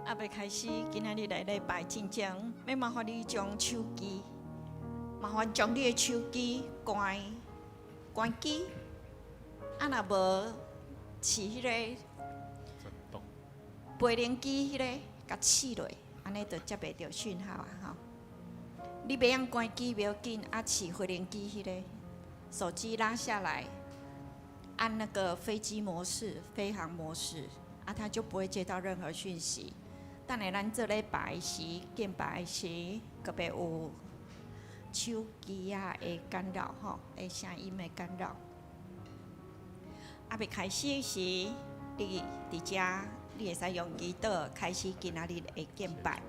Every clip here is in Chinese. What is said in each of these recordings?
要开始，今仔日来礼拜进前，要麻烦你将手机，麻烦将你的手机关机。若无是迄个飞灵机迄个，甲试落，安尼就接袂到讯号啊！吼，你袂用关机袂要紧，试飞灵机迄个，手机拉下来，按那个飞机模式、飞行模式，它就不会接到任何讯息。等下咱做礼拜时、敬拜时，个别有手机的干扰吼，声音的干扰。要开始时，你伫遮，你会使用祈祷开始今仔日的敬拜。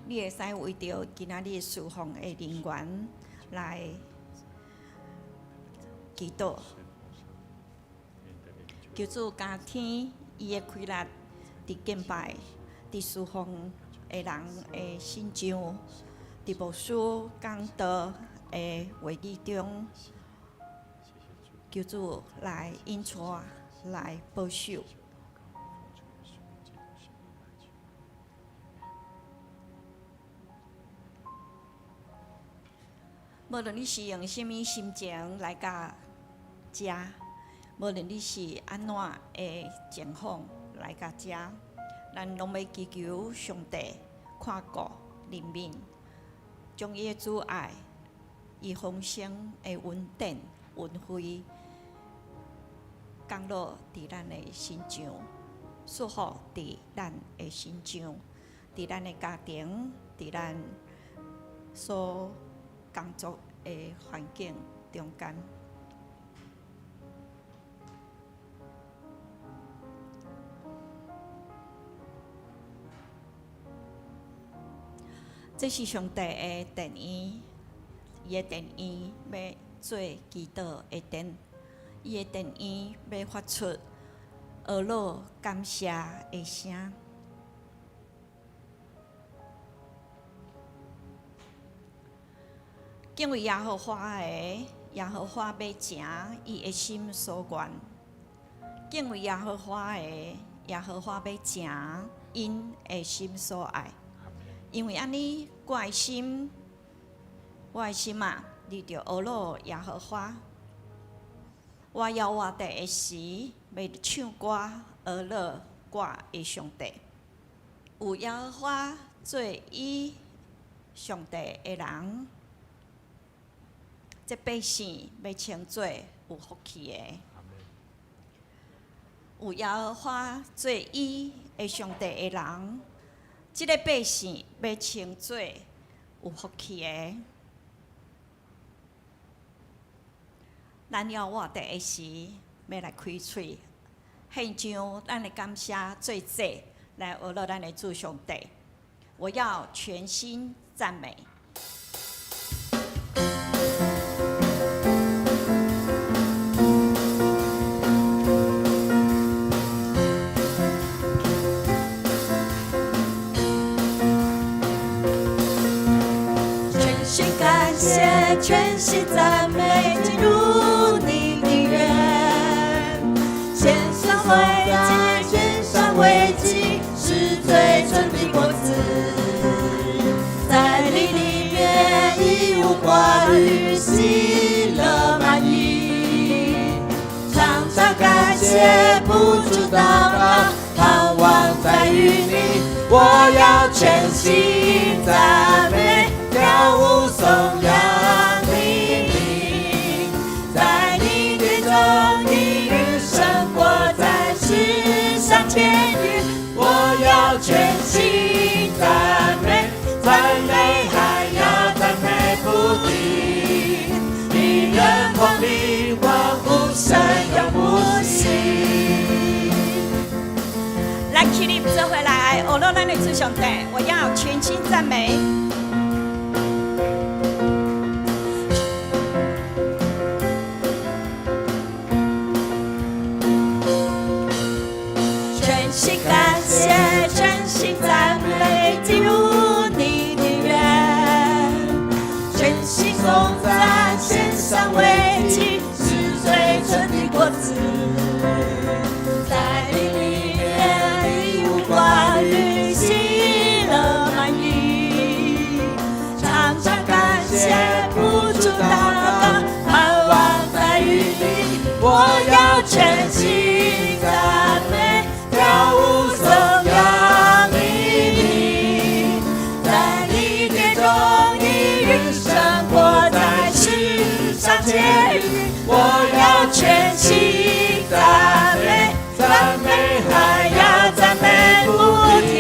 你会使为着今仔日侍奉的人员来祈祷，求主加添伊的开力，伫敬拜、伫侍奉的人的心上，伫牧师讲道的话语中。求主来引带，来保守。无论你是用什么心情来甲遮，无论你是安怎的情况来甲遮，咱拢要祈求上帝看顾人民，将伊的主爱、伊丰盛的稳定、恩惠。降落伫咱的心上，祝福伫咱的心上，伫咱的家庭，伫咱所工作的环境中间。这是上帝的殿院，伊的殿院要做祈祷的殿。伊的殿院要发出俄罗感谢的声，敬畏耶和华的，耶和华要诚伊的心所愿；敬畏耶和华的，耶和华要诚因的心所爱。因为安尼，我的心啊，你着俄罗耶和华。我要活地的时，要唱歌而乐我的上帝。有耶和华做伊上帝的人，这百姓要称做有福气的。有耶和华做伊的上帝的人，这个百姓要称做有福气的。咱要活地的时，要来开嘴，献上咱的感谢做祭，来学了咱的主上帝。我要全心赞美。全心感谢，全心赞美，进入你的园，献上为祭，献上为祭，是最纯的果子。在你里面已无挂虑，喜乐满溢，常常感谢，不住祷告，盼望在于你。我要全心赞美，跳舞颂扬你名，在你殿中一日生活在世上天宇。我要全心赞美，赞美还要赞美不停，一人光临欢呼声永不息。来，起立，做回来，我落咱的主上帝，我要全心赞美。全心感谢，全心赞美，进入你的园，全心颂赞，献上为祭，是最纯的果子。在你里面已无挂虑，喜谢不住祷告，盼望在雨里。我要全心赞美，跳舞颂扬你名，在你殿中一日生活在世上节日。我要全心赞美，赞美还要赞美不停，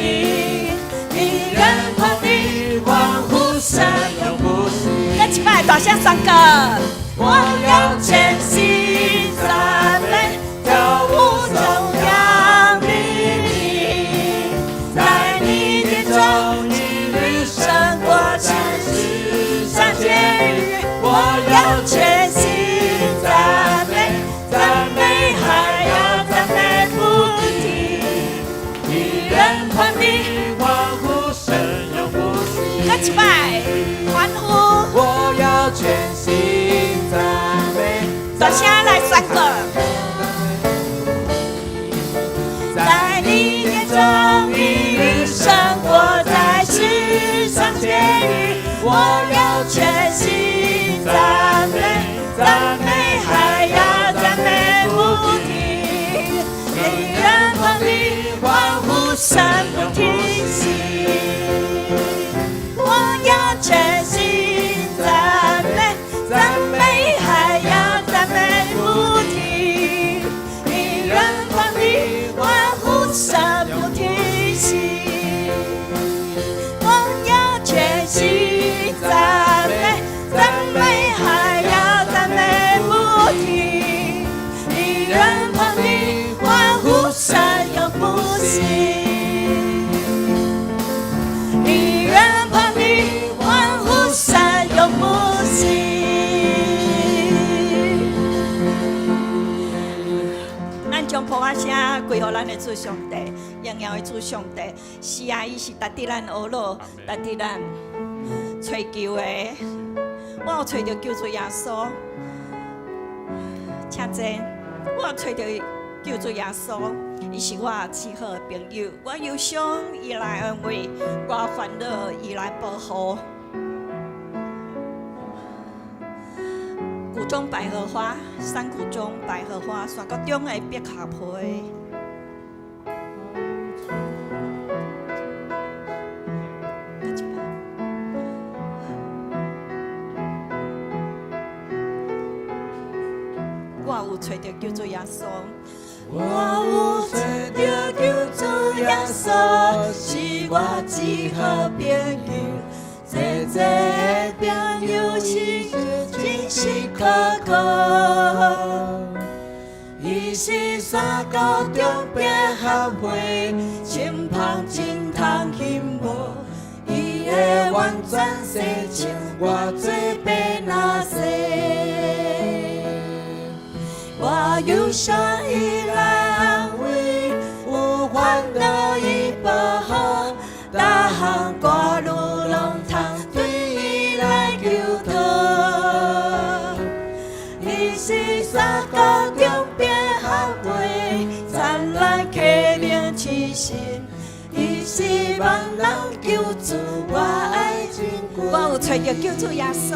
你人旁的欢呼声永不息。跟起来，大声唱歌。我要全心赞美，跳舞颂扬你名，在你殿中一日生活在世上节日。我要全心赞美，赞美还要赞美不停，你人旁的欢呼声永不息。跟起来，欢呼。我要全心赞美，大声来三个。在你殿中一日生活在世上节日。我要全心赞美，赞美还要赞美不停，你人旁的欢呼声不停息。我要全心赞美，赞美还要赞美不停，你人旁的欢呼声不停息。我要全心赞美，赞美还要赞美不停，你人旁的欢呼声永不息，你人旁的欢呼声永不息。咱将普瓦声归予咱的主上帝，荣耀的主上帝。是啊，伊是值得咱学乐，值得咱追求的。我有找到救主耶稣，请坐。我有找到救主耶稣，伊是我最好的朋友。我忧伤，伊来安慰；我烦恼，伊来保护。谷中百合花，山谷中百合花，山谷中的百合皮。我有找到救主耶稣，我有找到救主耶稣，是我最好朋友。这朋友是真实可靠，伊是山谷中百合花，身旁真通幸福。伊的完全性情，我最被那些。我忧伤伊来安慰，有烦恼伊保护，每项歌路拢通对伊来求讨。伊是山谷中百合花，灿烂启明之神，伊是万人救主，我爱真贵。我有找到救主耶稣，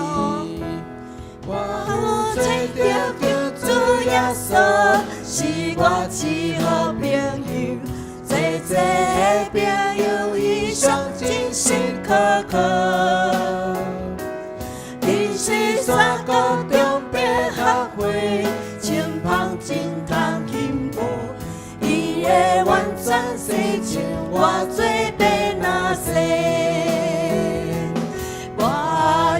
我有找到救主耶稣，是我最好朋友。这朋友伊上真实可靠，伊是山谷中百合花，身旁真通幸福。伊的完全性情，我最被那些。我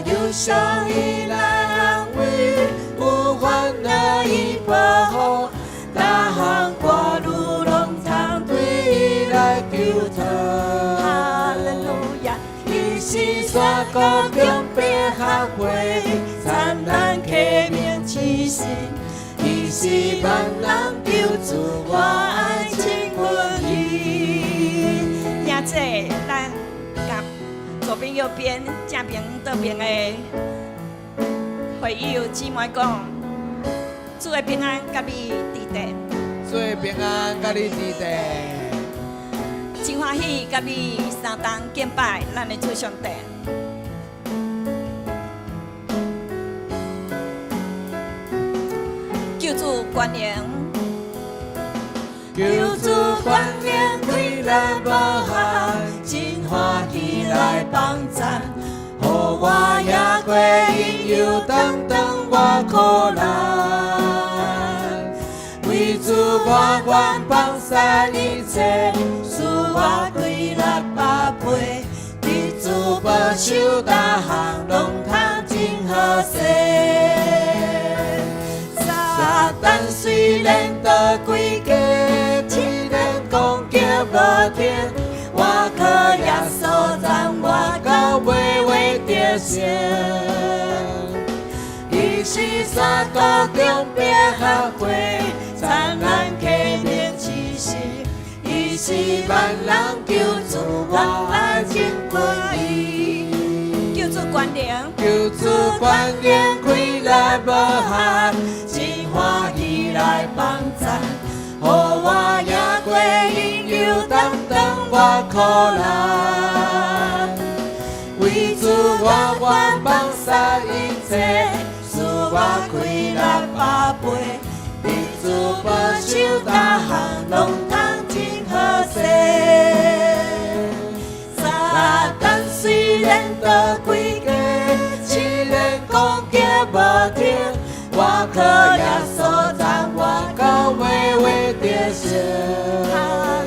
忧伤伊来安慰，有烦恼伊保护，每项歌路拢通对伊来求讨。哈利路亚！伊是山谷中百合花，灿烂启明之神，伊是万人救主，我爱真欢喜。听这，咱甲左边右边正边倒边的会友姊妹讲，主的平安甲你伫地，主的平安甲你伫地，真欢喜甲你相同敬拜咱的主上帝。主关联，求主关联开咱无限，真欢喜来帮赞，予我也过因忧当当我苦难。为主我愿放下一切，使我归600倍，你主保守大项，拢通真好势。撒旦虽然倒规家，虽然攻击无停，我靠耶稣赞我到尾为得胜。伊是三国中兵合会，灿烂启明之时，伊是万人救主，我爱真归伊。救主关联，求主关联开咱无限，真欢喜来帮赞，予我也过因忧当当我苦难。为主我愿放下一切，使我开600倍，你主保守大项，拢通真好势。撒旦虽然倒规家，虽然攻击无停，我靠耶稣赞我到尾为得胜。哈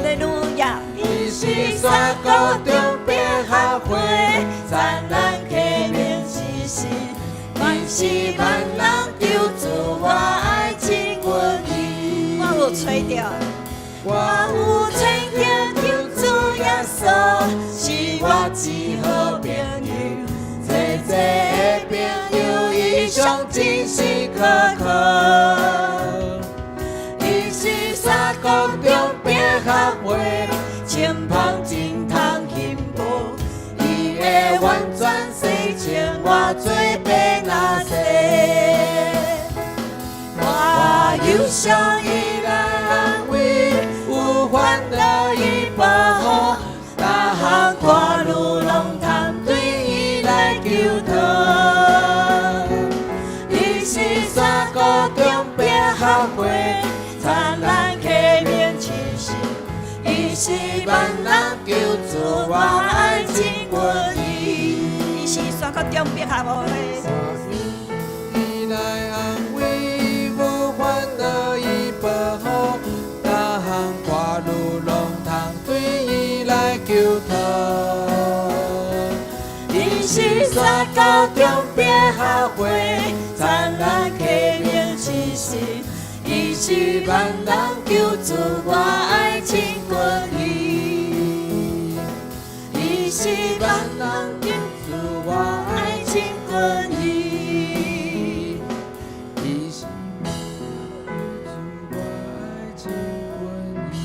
利路亚！伊是三国中兵合会，灿烂启明之时，万是万人救主，我爱真愿意。我有吹着，我有吹着救主耶稣，是我至好朋友。济济的朋友，伊上真是可靠。伊是三国中兵合会，前方真通幸福。伊会完全洗清我罪被那些。我忧伤伊来安慰，有烦恼伊保护，大项看路拢通对伊来求讨。伊是三国中兵合会，灿烂启明之时，伊是万人救主，我爱真愿意。伊是三国中兵合会。伊来安慰，无烦恼伊保护，大项看路拢通对伊来求讨。伊是三国中兵合会，灿烂启明之时，伊是万人救主，我爱真愿意。伊是万人救主，我爱真愿意。伊是我爱真愿意。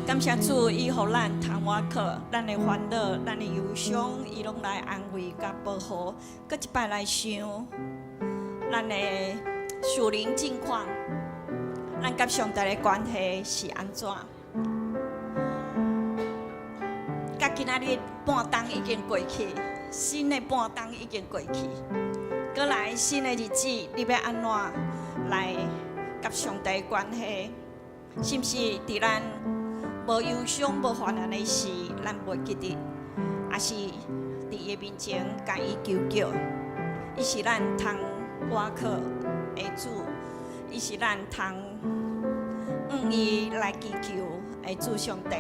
感谢主，伊予咱通我靠，咱的烦恼、咱的忧伤，伊拢来安慰甲保护。搁一摆来想，咱的属灵境况，咱甲上帝的关系是安怎？甲今仔日半冬已经过去，新的半冬已经过去，搁来新的日子，你要安怎来甲上帝的关系？是毋是伫咱无忧伤、无烦恼的事，咱袂记得，也是伫伊面前甲伊求救？伊是咱通倚靠的主，伊是咱通伊来祈求的主上帝。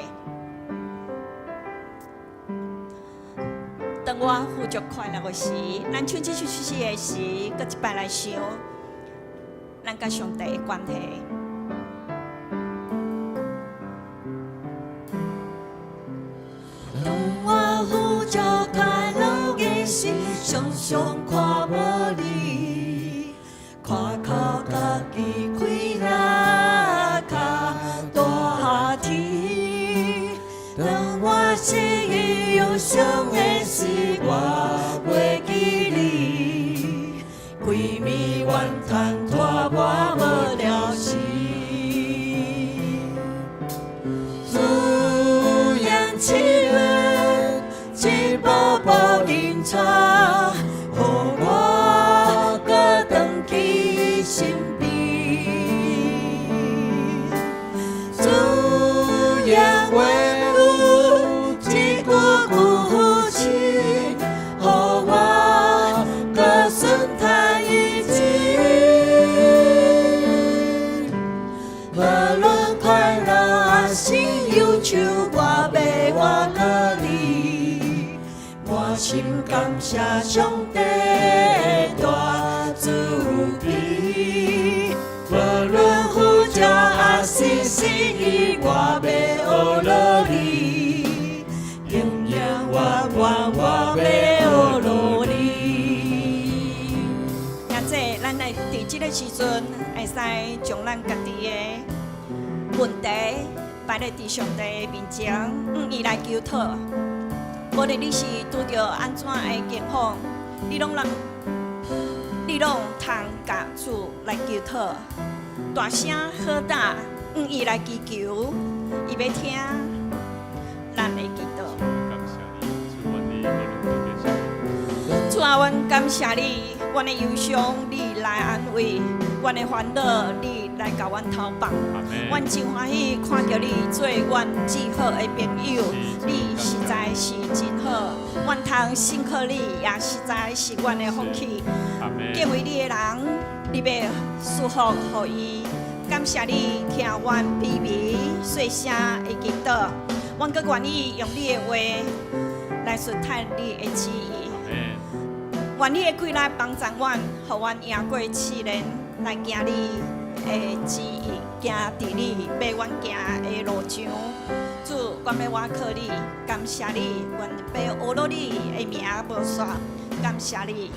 当我富足快乐的时，咱唱这首诗的时，搁一摆来想，咱甲上帝的关系。当我富足快乐的时，常常看无你，看靠家己开那卡大天。当我失意忧伤的时，我袂记你，规暝怨叹拖我无了时。主言赐阮一步步引带，予我搁回去身边。我要学落你，永永远远我要学落你。也即咱来伫即个时阵，会使将咱家己的问题摆咧伫上帝的面前，伊来求讨。无论你是拄着安怎的境况，你拢通甲主来求讨，大声好大，伊来祈求，伊要听咱的祈祷。主啊，阮感谢你，阮的忧伤你来安慰，阮的烦恼你来甲阮投放。阮真欢喜看到你做阮最好的朋友，你实在是真好。阮通信靠你，也实在是阮的福气。敬畏你的人，你要祝福予伊。感谢你听阮卑微细声的祈祷，阮阁愿意用你的话来顺探你的旨意。愿你的开来帮助阮，互阮赢过试炼，来行你的旨意，行伫你要阮行的路上。主，阮要我靠你，感谢你，阮要学落你的名无煞，感谢你。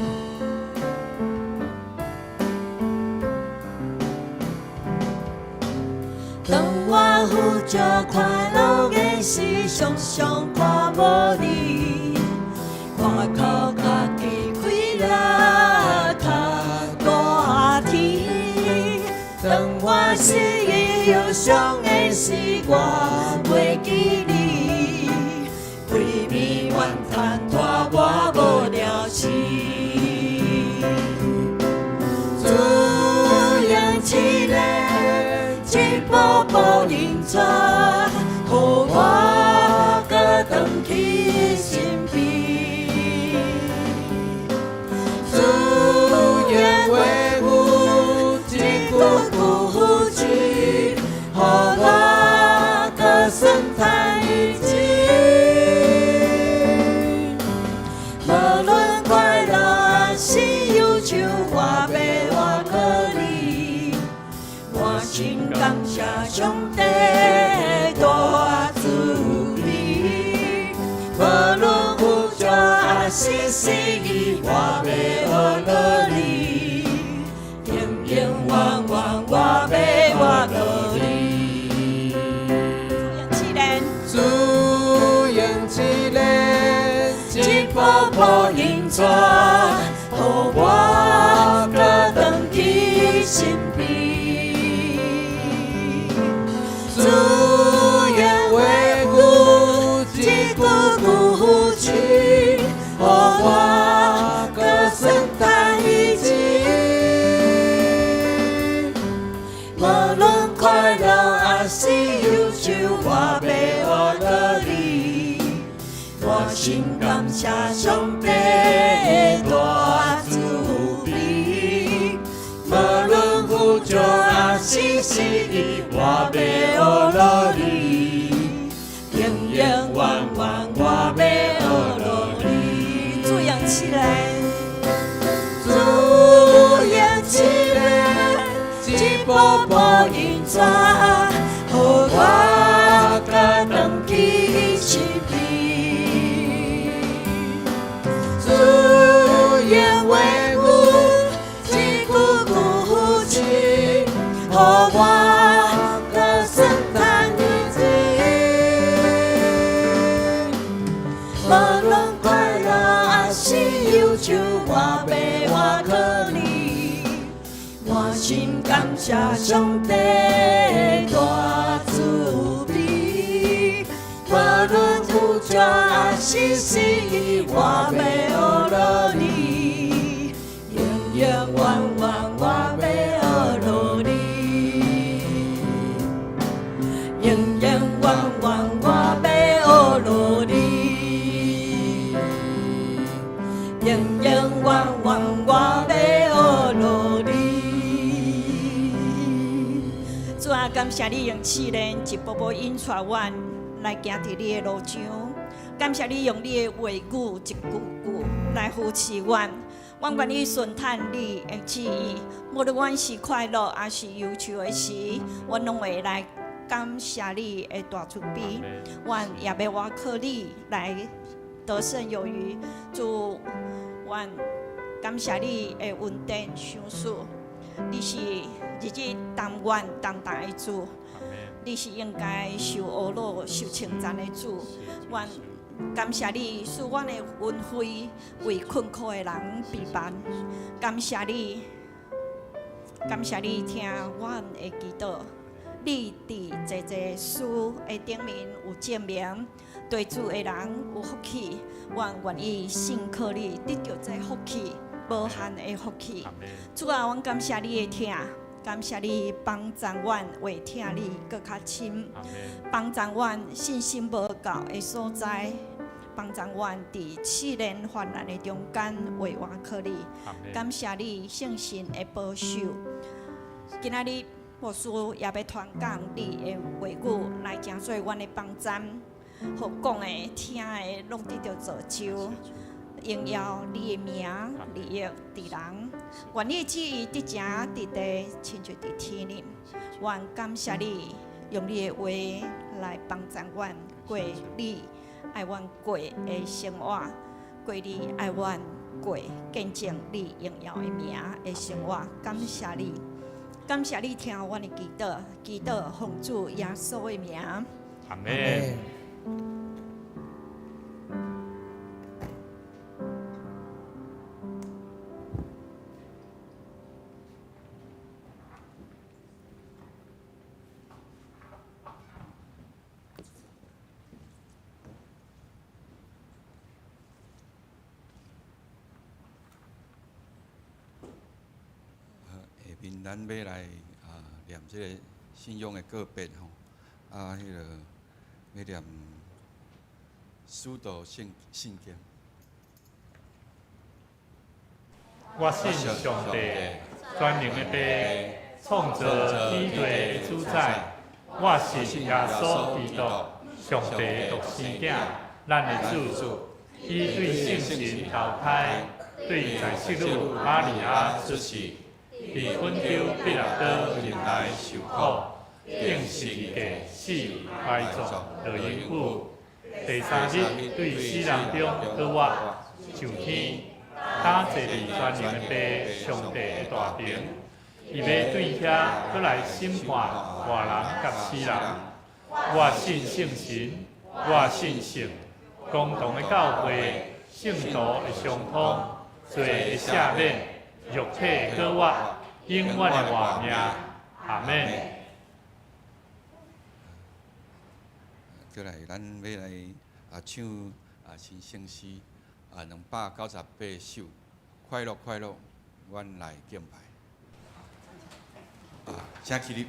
当我呼着快乐的时，常常看无你，我靠家己开了较大天。当我失意忧伤的时，我袂记你，为你怨叹拖我无了时。主用起来，一步步引带，予我搁回去身边。主愿为我一句句字，予我搁算叹一字。无论快乐还是忧愁，我要我靠你。我真感谢上帝大慈悲，无论有罪还是失意，我要学落你，永永远远我要活落你。主用起来，一步步引带，予我搁回去身边。主愿为我一句句字，予我搁算叹一字。无论快乐还是忧愁，我要活落你。我真感谢上帝大慈悲，无论有罪还是失意，我要学落你，永永远远我要学落你。主用起来，主用起来，一步步引带，予我搁回去身边。主愿为我一句句字，予我搁算叹一字。无论快乐还是忧愁，我要我靠你。我真感谢上帝大慈悲，无论有罪还是失意，我要学落你，永永远远我要学落你，永永远远我要学落你，永永远远我要学落你。主啊，感谢你用试炼一步步引带阮来行伫你的路上，感谢你用你的话语一句句来扶持阮。阮愿意顺探你的旨意，无论阮是快乐还是忧愁的时，阮拢会来感谢你的大慈悲，阮也要我靠你来得胜有余。主，阮感谢你的恩典赏赐，你是日日当愿当大的主，你是应该受懊恼、受称赞的主。阮感谢你，使阮的恩惠为困苦的人避办。感谢你，感谢你听阮的祈祷。你伫这事的顶面有证明，对主的人有福气。阮愿意信靠你，得到这福气，无限的福气。主啊，阮感谢你的听。感谢你帮助阮为听你更较深，帮助阮信心无够的所在，帮助阮伫试炼患难的中间为我靠你。感谢你圣神的保守。今仔日牧师也要传讲你的话语来行做阮的帮站，互讲的、听的拢得到造就。荣耀你的名，利益伫人，愿你的旨意伫正伫地，亲像伫天里。愿感谢你，用你的话来帮助阮过你爱阮过的生活，过你爱阮过见证你荣耀的名的生活。感谢你，感谢你听阮的祈祷，祈祷奉主耶稣的名。阿门。咱要来念这个信仰的个别吼，迄个要念使徒圣经。我信上帝，全能的父，创造天地的主宰。我信耶稣基督，上帝独生子，咱的主。伊对圣神投胎，对在世女玛利亚出世。伫温州彼拉多人来受苦，定十字架死埋葬落阴府。第三日对死人中倒活上天，打坐伫全能的父上帝的大庭。伊要对遐搁来审判活人甲死人。我信圣神，我信圣，共同的教会，圣徒的相通，罪的赦免，肉体的搁活。永远的活命，阿门。过来，咱要来唱新圣诗298首，快乐快乐，阮来敬拜。请起立。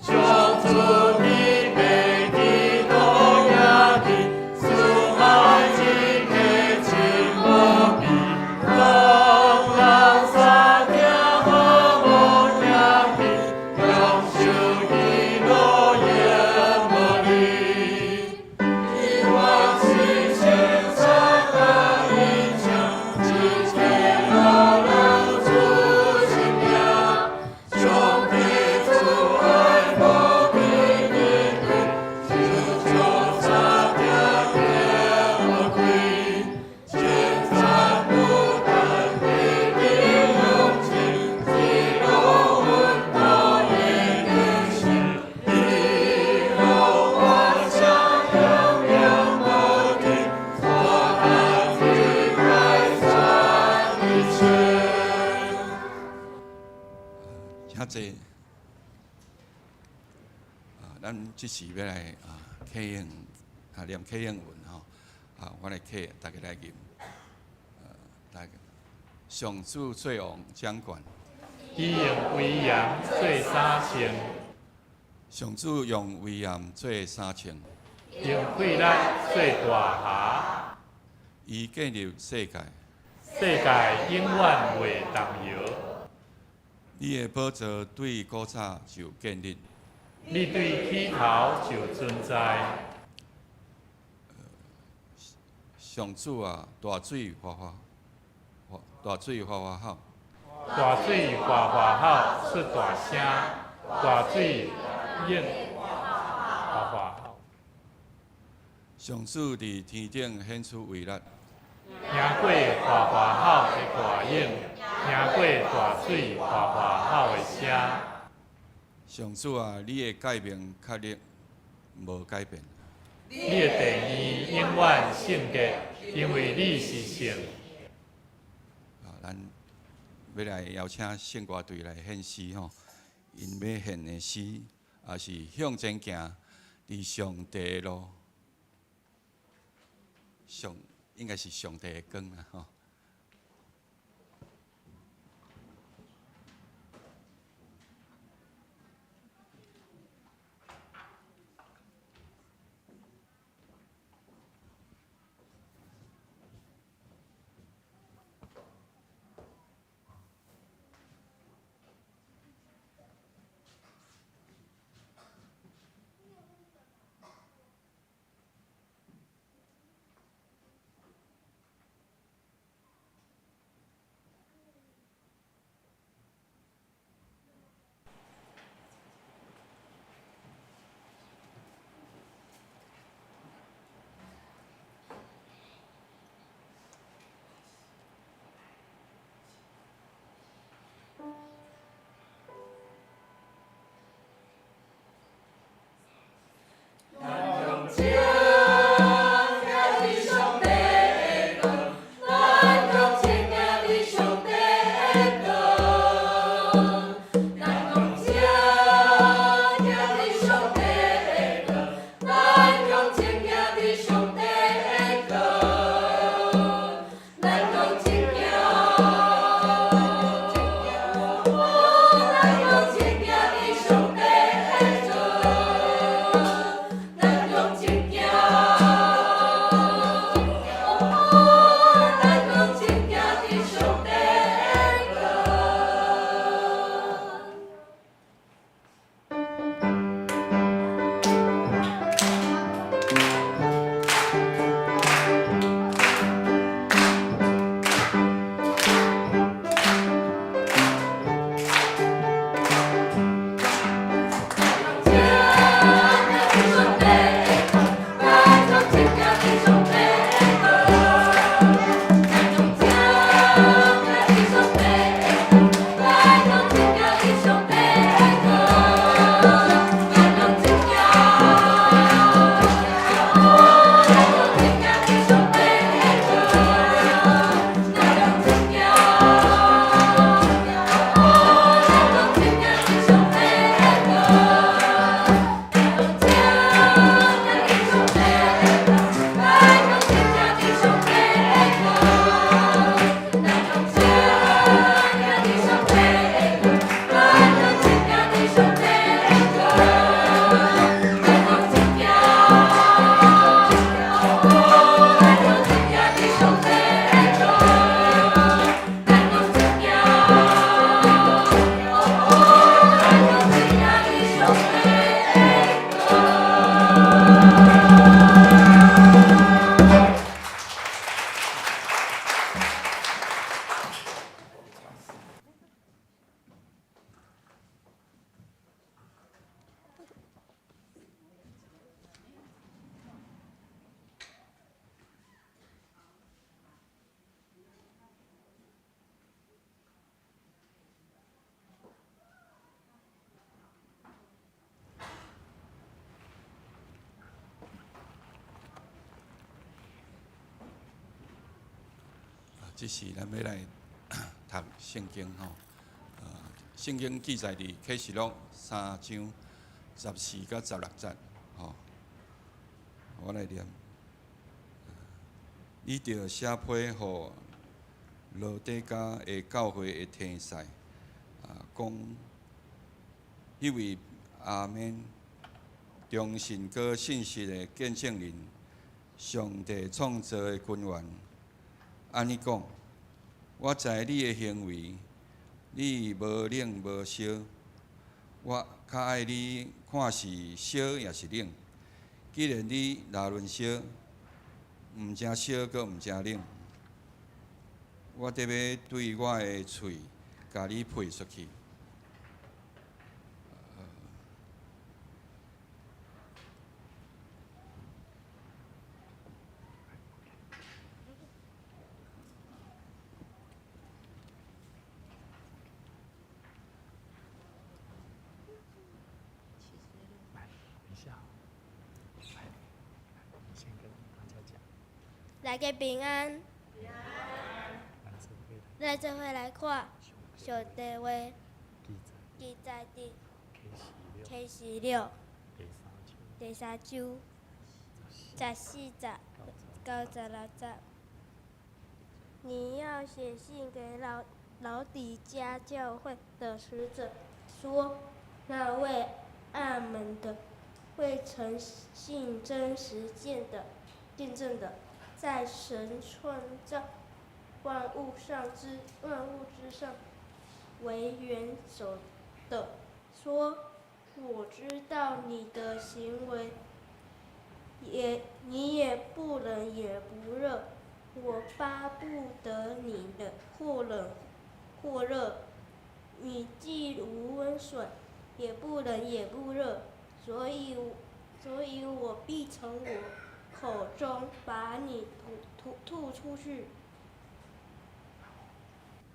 就咱即时要来启应念启应文我来启，大家来念。大家，上主最王掌权，以用威严做三千，上主用威严做三千，用气力做大侠，伊建立世界，世界永远袂动摇。你的宝座对古早就建立，你对起头就存在。上主大水哗哗好，大水哗哗好，出大声，大水应哗哗好。上主伫天顶显出威力，听过哗哗好的大影，听过大水哗哗好的声。上主你的改变确实无改变。你的地义永远圣洁，因为你是圣。咱要来邀请圣歌队来献诗因要献的诗也是向前行，伫上帝的路，应该是上帝的光这是咱要来读圣经圣经记载伫启示录3章14到16节，吼，我来念。伊着写批互罗底加的教会的天使，讲迄位阿免忠信搁信实的见证人，上帝创造的君王，安尼讲，我知你的行为，你无冷无烧，我较爱你看是烧也是冷。既然你拿论烧，毋正烧，阁毋正冷，我得要对我的喙，甲你配出去。大家平安，咱做伙来看上帝话，记载伫启示录第3章14节到16节。你要写信给老底嘉教会的使者，说那位暗门的、未诚信真实见证的。在神创造万物之上为元首的说，我知道你的行为，你也不冷也不热，我巴不得你的或冷或热，你既无温水，也不冷也不热，所以我必从我口中把你吐出去。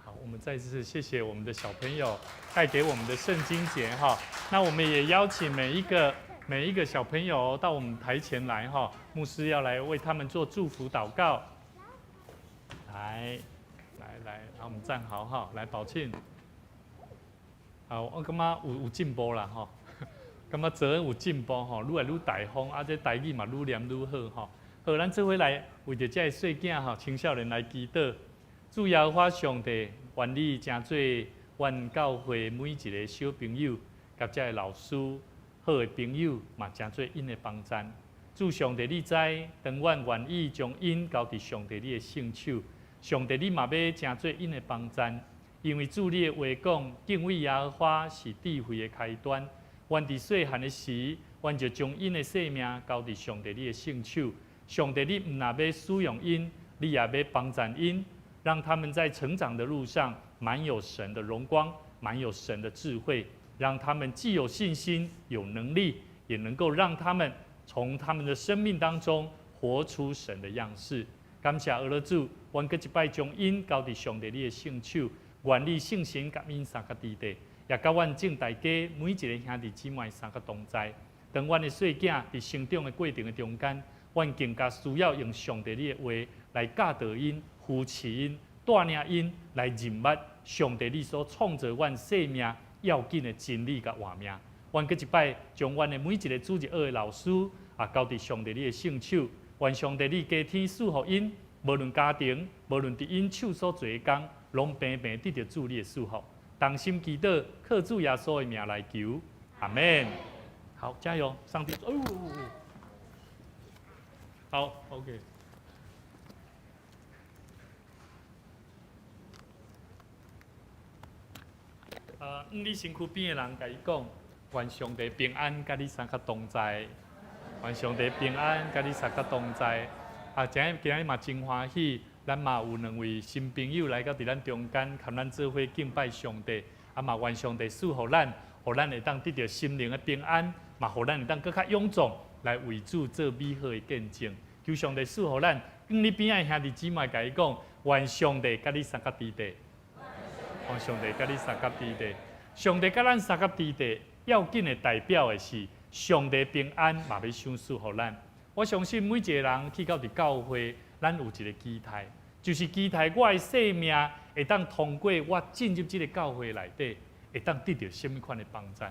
好，我们再次谢谢我们的小朋友带给我们的圣经节哈。那我们也邀请每一个小朋友到我们台前来哈，牧师要来为他们做祝福祷告。来，然后我们站好哈，来宝庆。好，我感觉有进步啦哈。感觉做有进步吼，愈来愈大方，啊，这台语嘛愈念愈好吼。好，咱做伙来为着这细囝吼、青少年来祈祷，主耶和华上帝，愿你真做阮教会每一个小朋友，甲这个老师、好的朋友嘛，真做因的帮助。主上帝你知，当阮愿意将因交伫上帝你的圣手，上帝你嘛要真做因的帮助，因为主你的话讲，敬畏耶和华是智慧的开端。阮伫细汉的时，阮就将因的性命交伫上帝你的圣手。上帝，你唔但要使用因，你也要帮助因，让他们在成长的路上满有神的荣光，满有神的智慧，让他们既有信心、有能力，也能够让他们从他们的生命当中活出神的样式。感谢阿拉主，阮搁一摆将因交伫上帝你的圣手，愿你圣神甲因三个地地。也甲阮正大家每一个兄弟姊妹三个同在，当阮的细囝伫成长的过程的中间，阮更加需要用上帝你的话来教导因、扶持因、带领因来认捌上帝你所创造阮生命要紧的真理甲画面。阮搁一摆将阮的每一个主日学的老师交伫上帝你的圣手，愿上帝你加天赐福因，无论家庭，无论伫因手所做的工，拢平平得到主你的祝福。同心祈祷，靠主耶稣的名来求，阿门。好，加油，上帝！好 ，OK。你身躯边的人甲伊讲，愿上帝平安，甲你三个同在。愿上帝平安，甲你三个同在。今日嘛真欢喜。咱嘛有两位新朋友来到伫咱中间，跟咱做伙敬拜上帝。嘛愿上帝赐福咱，互咱会当得到心灵的平安，嘛互咱会当更较勇壮来为主做美好的见证。求上帝赐福咱，跟你边仔兄弟姊妹甲伊讲，愿上帝甲你三个地地，愿上帝甲你三个地地，上帝甲咱三个地地，要紧的代表的是上帝平安，嘛要想赐福咱。我相信每一个人去到伫教会，咱有一个期待。就是期待我的生命会当通过我进入这个教会内底，会当得到什么款的帮助。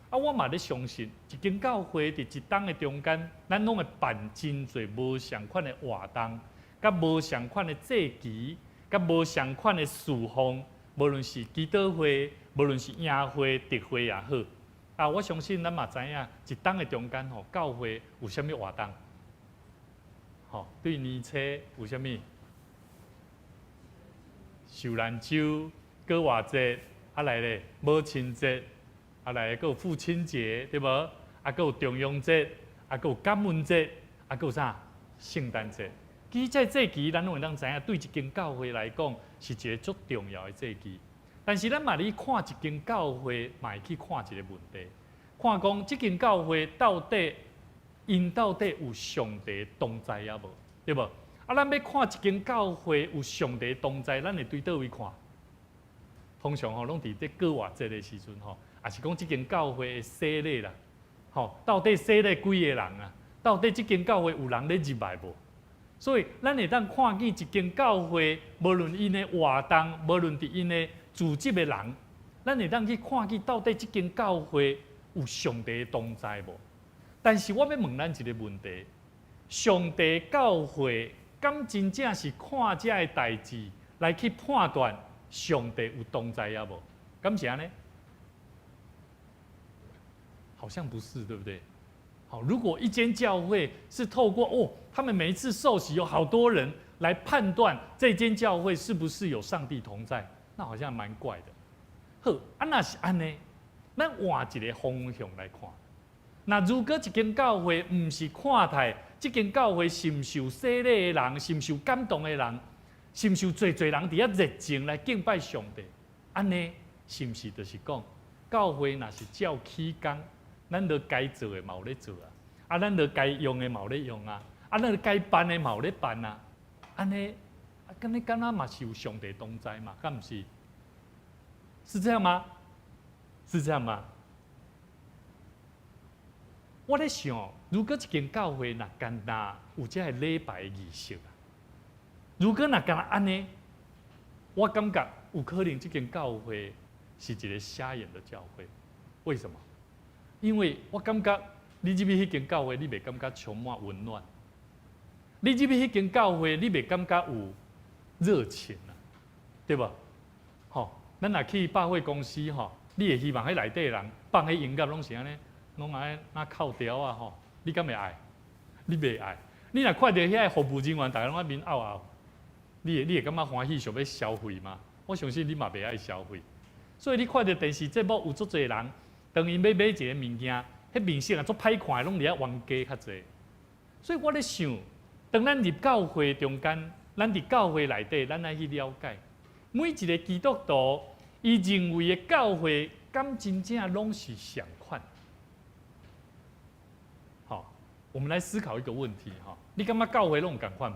啊，我嘛咧相信，一间教会伫一档的中间，咱拢会办真侪无相款的活动，甲无相款的祭旗，甲无相款的事奉，无论是祈祷会，无论是营会、特会也好。啊，我相信咱嘛知影，一档的中间吼，教会有啥物活动？吼，对年初有啥物？受难周、过活节，啊来咧母亲节。啊，来，还有父亲节，对无？啊，还有重阳节，啊，还有感恩节，啊，还有啥？圣诞节。其实这期咱拢会当知影，对一间教会来讲是一个足重要的这期。但是咱嘛咧看一间教会，嘛会去看一个问题，看讲这间教会到底有上帝同在也无？对无？啊，咱要看一间教会有上帝同在，咱会对倒位看？通常吼，拢伫这过活节的时阵吼。也是讲，这间教会的洗礼啦，吼，到底洗礼几个人啊？到底这间教会有人咧入来无？所以，咱会当看见一间教会，无论因的活动，无论伫因的组织的人，咱会当去看见到底这间教会有上帝同在无？但是，我要问咱一个问题：上帝教会敢真正是看这个代志来去判断上帝有同在也无？敢是安尼？好像不是，对不对？好，如果一间教会是透过他们每一次受洗有好多人来判断这间教会是不是有上帝同在，那好像蛮怪的。好，那是安尼，咱换一个方向来看。那如果一间教会唔是看待这间教会是唔受洗礼的人，是唔受感动的人，是唔受最人伫遐热情来敬拜上帝，安尼是唔是就是讲教会若是照起工？咱著该做的嘛有咧做啊，啊，咱著该用的嘛有咧用啊，啊，咱该办的嘛有咧办啊，安尼，敢若嘛是有上帝同在嘛？敢毋是？是这样吗？是这样吗？我咧想，如果一间教会若干若有这个礼拜的仪式啊，如果若干若安尼，我感觉有可能这间教会是一个瞎眼的教会，为什么？因为我感觉你入去迄间教会，你袂感觉充满温暖；你入去迄间教会，你袂感觉有热情啊，对无？吼，咱若去百货公司吼，你会希望迄内底人放迄音乐拢是安尼，拢安那扣条啊吼，你敢会爱？你袂爱。你若看到遐服务人员，大家拢在面拗拗，你会感觉欢喜，想要消费吗？我相信你嘛袂爱消费。所以你看到电视节目有足侪人。当因要买一个物件，迄面色啊足歹看，拢伫遐冤家较侪。所以我咧想，当咱入教会中间，咱伫教会内底，咱爱去了解每一个基督徒，伊认为的教会，敢真正拢是相款？好，我们来思考一个问题哈，你感觉教会拢共款无？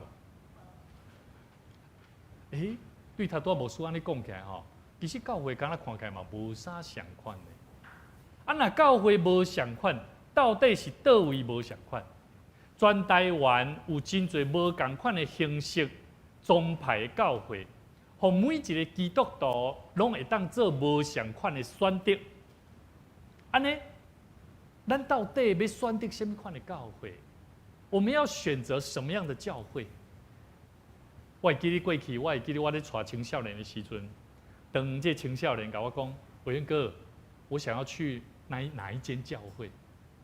对他多无事安尼讲起来吼，其实教会敢若看起来嘛无啥相款的。啊，若教会无相款，到底是倒位无相款？全台湾有真侪无共款的形式宗派教会，互每一个基督徒拢会当做无相款的选择。安尼，咱到底要选择什么款的教会？我们要选择什么样的教会？我会记得过去，我会记得我咧带青少年的时阵，当这青少年甲我讲，伟渊哥，我想要去哪一间教会？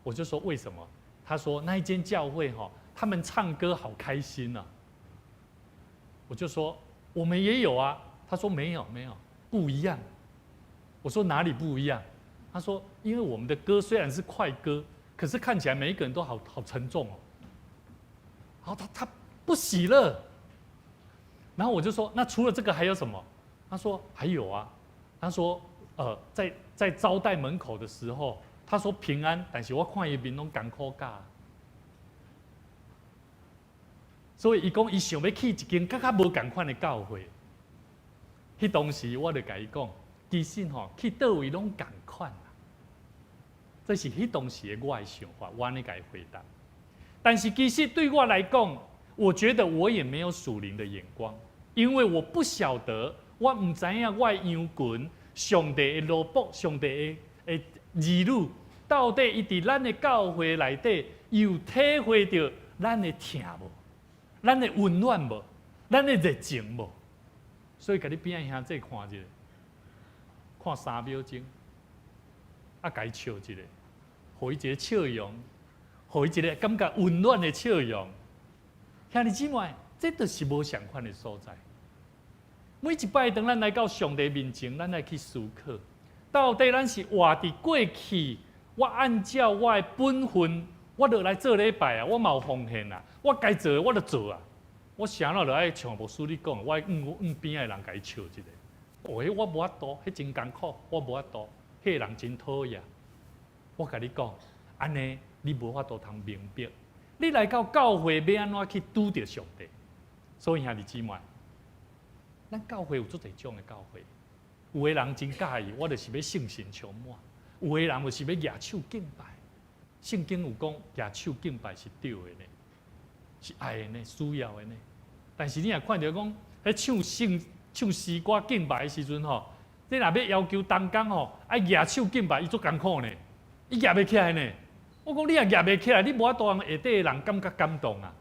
我就说为什么？他说那一间教会他们唱歌好开心啊。我就说我们也有啊。他说没有，不一样。我说哪里不一样？他说因为我们的歌虽然是快歌，可是看起来每一个人都好沉重哦。然后他不喜乐。然后我就说那除了这个还有什么？他说还有啊。他说在招待门口的时候，他说平安，但是我看伊面拢艰苦架。所以伊讲伊想要去一间较无共款的教会。迄当时我就甲伊讲，其实去倒位拢共款啊。这是迄当时的我的想法，我安尼甲伊回答。但是其实对我来讲，我觉得我也没有属灵的眼光，因为我不晓得，我唔知影我的羊群。上帝的萝卜，上帝的儿女，到底伊伫咱的教会内底有体会到咱的疼无？咱的温暖无？咱的热情无？所以，甲你边仔兄弟看一下，看3秒钟，啊，甲伊笑一下，互伊一个笑容，互伊一个感觉温暖的笑容。兄弟姊妹，这就是无相款的所在。每一摆当咱来到上帝面前，咱来去思考，到底咱是活伫过去，我按照我的本分，我就来做礼拜啊，我嘛有奉献啊，我该做的我就做啊。我想到就爱像牧师你讲，我边仔人甲伊笑一下。迄我无法度，迄真艰苦，我无法度，迄个人真讨厌。我甲你讲，安尼你无法度通明白。你来到教会要安怎去拄着上帝？所以兄弟姊妹，咱教会有足侪种的教会，有的人真介意，我就是要圣神充满；有的人就是要举手敬拜。圣经有讲，举手敬拜是对的呢，是爱的呢，需要的呢。但是你也看到讲，迄唱诗歌敬拜的时阵吼，你若要求同工吼，爱举手敬拜，伊足艰苦呢，伊举袂起来呢。我讲你也举袂起来，你无法度让下底的人感觉感动啊。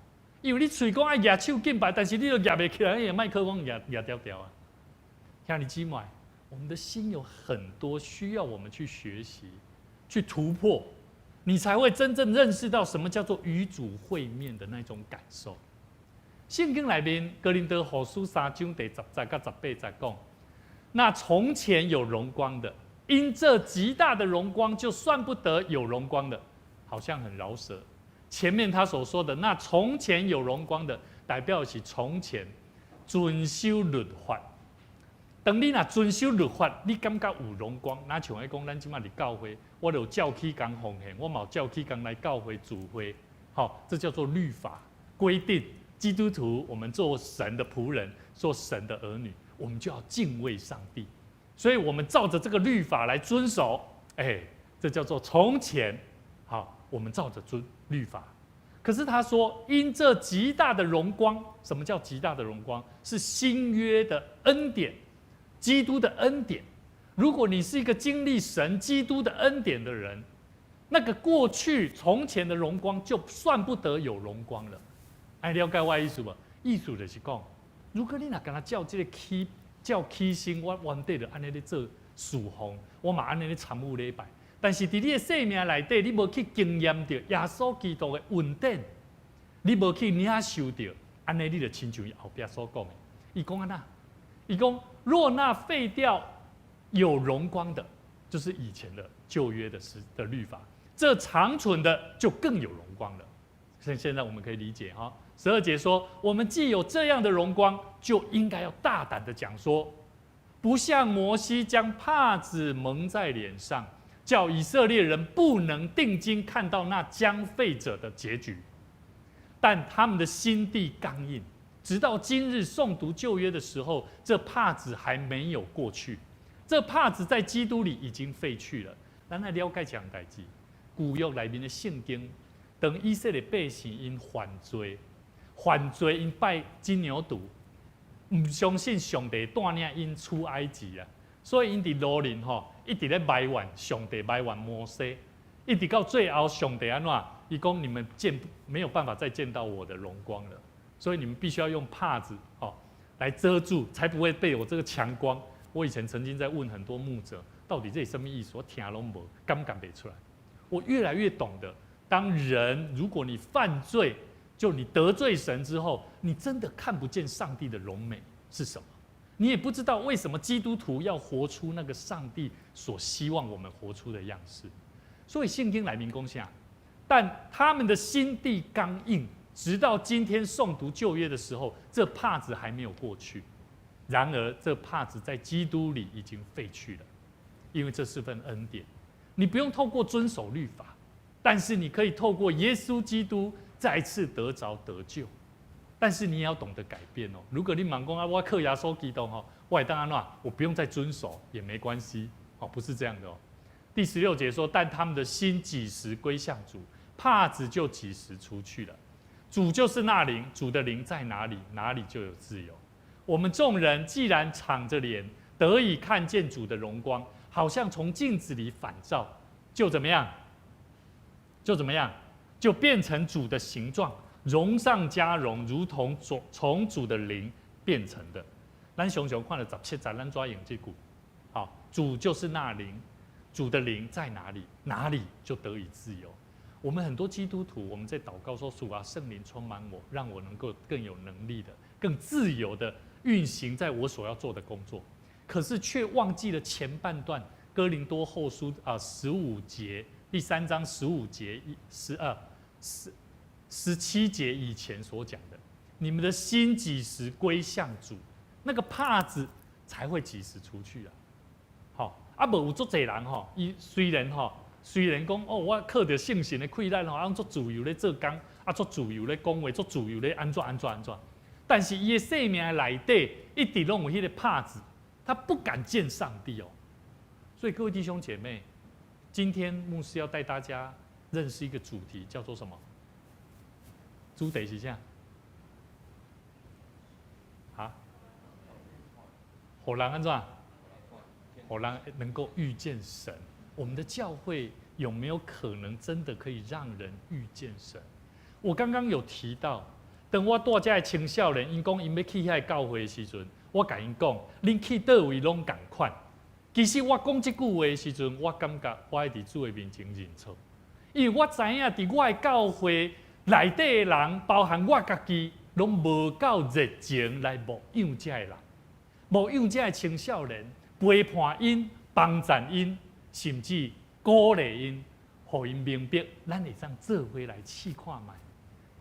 因为你嘴讲爱举手敬拜，但是你都举袂起来，那个麦克风举掉掉啊。兄弟姊妹，我们的心有很多需要我们去学习、去突破，你才会真正认识到什么叫做与主会面的那种感受。圣经里面哥林多后书3章第10节到18节讲，那从前有荣光的，因这极大的荣光，就算不得有荣光的，好像很饶舌。前面他所说的那从前有荣光的，代表的是从前遵守律法。当你若遵守律法，你感觉有荣光，那像迄讲咱即马伫教会，我有照起工奉献，我嘛有照起工来教会主会，好，这叫做律法规定。基督徒，我们做神的仆人，做神的儿女，我们就要敬畏上帝。所以，我们照着这个律法来遵守，这叫做从前。好，我们照着律法。可是他说，因这极大的荣光，什么叫极大的荣光？是新约的恩典，基督的恩典。如果你是一个经历神基督的恩典的人，那个过去从前的荣光就算不得有荣光了。了解我的意思无？意思就是讲，如果你若跟他照这个起身，我原底就安尼咧做侍奉，我嘛安尼咧参与礼拜。但是伫你的生命内底，你无去经验到耶稣基督的恩典，你无去领受到，安尼你就亲像后壁所讲的，伊讲安那？伊讲若那废掉有荣光的，就是以前的旧约的律法，这长存的就更有荣光了。现在我们可以理解哈。12节说，我们既有这样的荣光，就应该要大胆的讲说，不像摩西将帕子蒙在脸上，叫以色列人不能定睛看到那将废者的结局。但他们的心地刚硬，直到今日诵读旧约的时候，这帕子还没有过去，这帕子在基督里已经废去了。咱来了解这样代志，旧约里面的圣经，当以色列百姓因犯罪因拜金牛犊，唔相信上帝带领因出埃及啊，所以因伫路林吼一直咧埋怨上帝，埋怨摩西，一直到最后上帝安怎？伊讲你们没有办法再见到我的荣光了，所以你们必须要用帕子来遮住，才不会被我这个强光。我以前曾经在问很多牧者，到底这是什么意思？我听拢无，感不出来。我越来越懂得，当人如果你犯罪，就你得罪神之后，你真的看不见上帝的荣美是什么，你也不知道为什么基督徒要活出那个上帝所希望我们活出的样式。所以圣经来明讲下，但他们的心地刚硬，直到今天诵读旧约的时候，这帕子还没有过去。然而这帕子在基督里已经废去了，因为这是份恩典。你不用透过遵守律法，但是你可以透过耶稣基督再次得着得救。但是你也要懂得改变哦。如果你盲讲我靠耶稣基督我当然我不用再遵守也没关系不是这样的哦。第16节说，但他们的心几时归向主，帕子就几时出去了。主就是那灵，主的灵在哪里，哪里就有自由。我们众人既然敞着脸，得以看见主的荣光，好像从镜子里反照，就怎么样？就怎么样？就变成主的形状，荣上加荣，如同从主的灵变成的。咱熊熊看了17节，咱抓影这股，好，主就是那灵，主的灵在哪里，哪里就得以自由。我们很多基督徒，我们在祷告说：“主啊，圣灵充满我，让我能够更有能力的、更自由的运行在我所要做的工作。”可是却忘记了前半段，哥林多后书15节，第3章15节、17节以前所讲的，你们的心几时归向主，那个帕子才会几时除去啊。好，无有足侪人吼，伊虽然讲哦，我靠着圣神的溃烂吼，按做自由咧做工，做自由咧讲话，做自由咧安怎，但是伊的生命内底一直拢有迄个帕子，他不敢见上帝哦。所以各位弟兄姐妹，今天牧师要带大家认识一个主题，叫做什么？主题是啥？啊？互人安怎？互人能够遇见神。我们的教会有没有可能真的可以让人遇见神？我刚刚有提到，等我带这些青少年，因讲因要去遐教会的时阵，我甲因讲，恁去倒位拢同款。其实我讲这句话的时阵，我感觉我爱伫主的面前认错，因为我知影伫我的教会内底的人，包含我家己，拢无够热情来牧养这些人，牧养这些青少年，陪伴因、帮赞因，甚至鼓励因，互因明白，咱会当做伙来试看卖。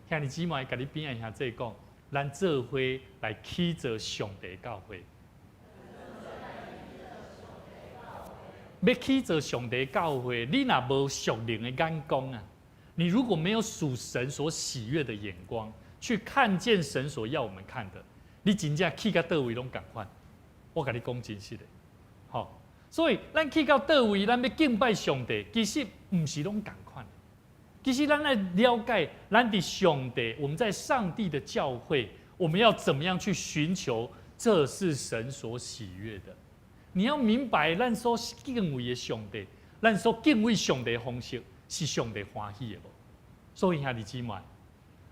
兄弟姊妹，甲你边仔兄弟讲，咱做伙来起造上帝的教会。要起造上帝的教会，你若无属灵的眼光啊，你如果没有属神所喜悦的眼光，去看见神所要我们看的，你真正去到倒位拢同款。我甲你讲真实的，好，所以咱去到倒位，咱要敬拜上帝，其实唔是拢同款。其实咱来了解，咱伫上帝，我们在上帝的教会，我们要怎么样去寻求？这是神所喜悦的。你要明白，咱所敬畏的上帝，咱所敬畏上帝的方式，是上帝欢喜的无？所以兄弟姊妹，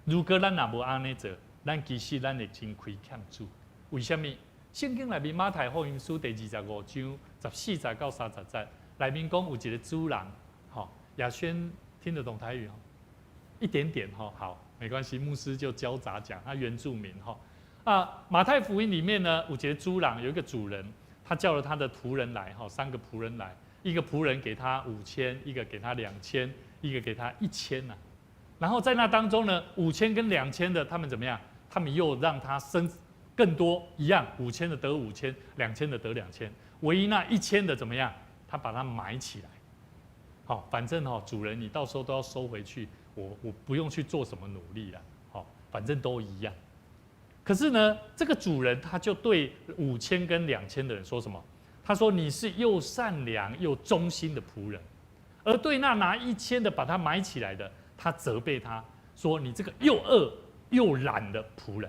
如果咱若无安尼做，咱其实咱会真亏欠主。为什么？圣经内面马太福音书第25章14节到30节，内面讲有一个主人，亚轩听得懂台语一点点好，没关系，牧师就交杂讲，他原住民马太福音里面呢，有一个主人，有一个主人。他叫了他的仆人来，3个仆人来，一个仆人给他5000，一个给他2000，一个给他1000呐。然后在那当中呢，5000跟2000的他们怎么样？他们又让他生更多，一样，5000的得5000，2000的得2000，唯一那1000的怎么样？他把它埋起来。好，反正主人你到时候都要收回去，我不用去做什么努力了，反正都一样。可是呢，这个主人他就对5000跟2000的人说什么？他说：“你是又善良又忠心的仆人。”而对那拿1000的把他埋起来的，他责备他说：“你这个又恶又懒的仆人。”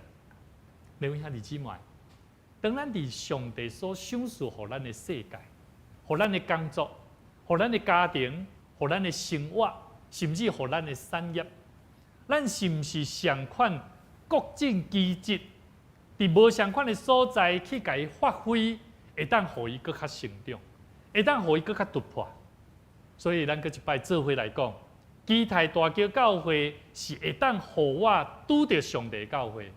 你问一下你姊妹，当咱伫上帝所赏赐予咱的世界、予咱的工作、予咱的家庭、予咱的生活，甚至予咱的产业，咱是不是相款？各尽其职，伫无相款的所在去甲伊发挥，会当互伊搁较成长，会当互伊搁较突破。所以咱搁一摆做伙来讲，基泰大桥教会是会当互我拄着上帝教会。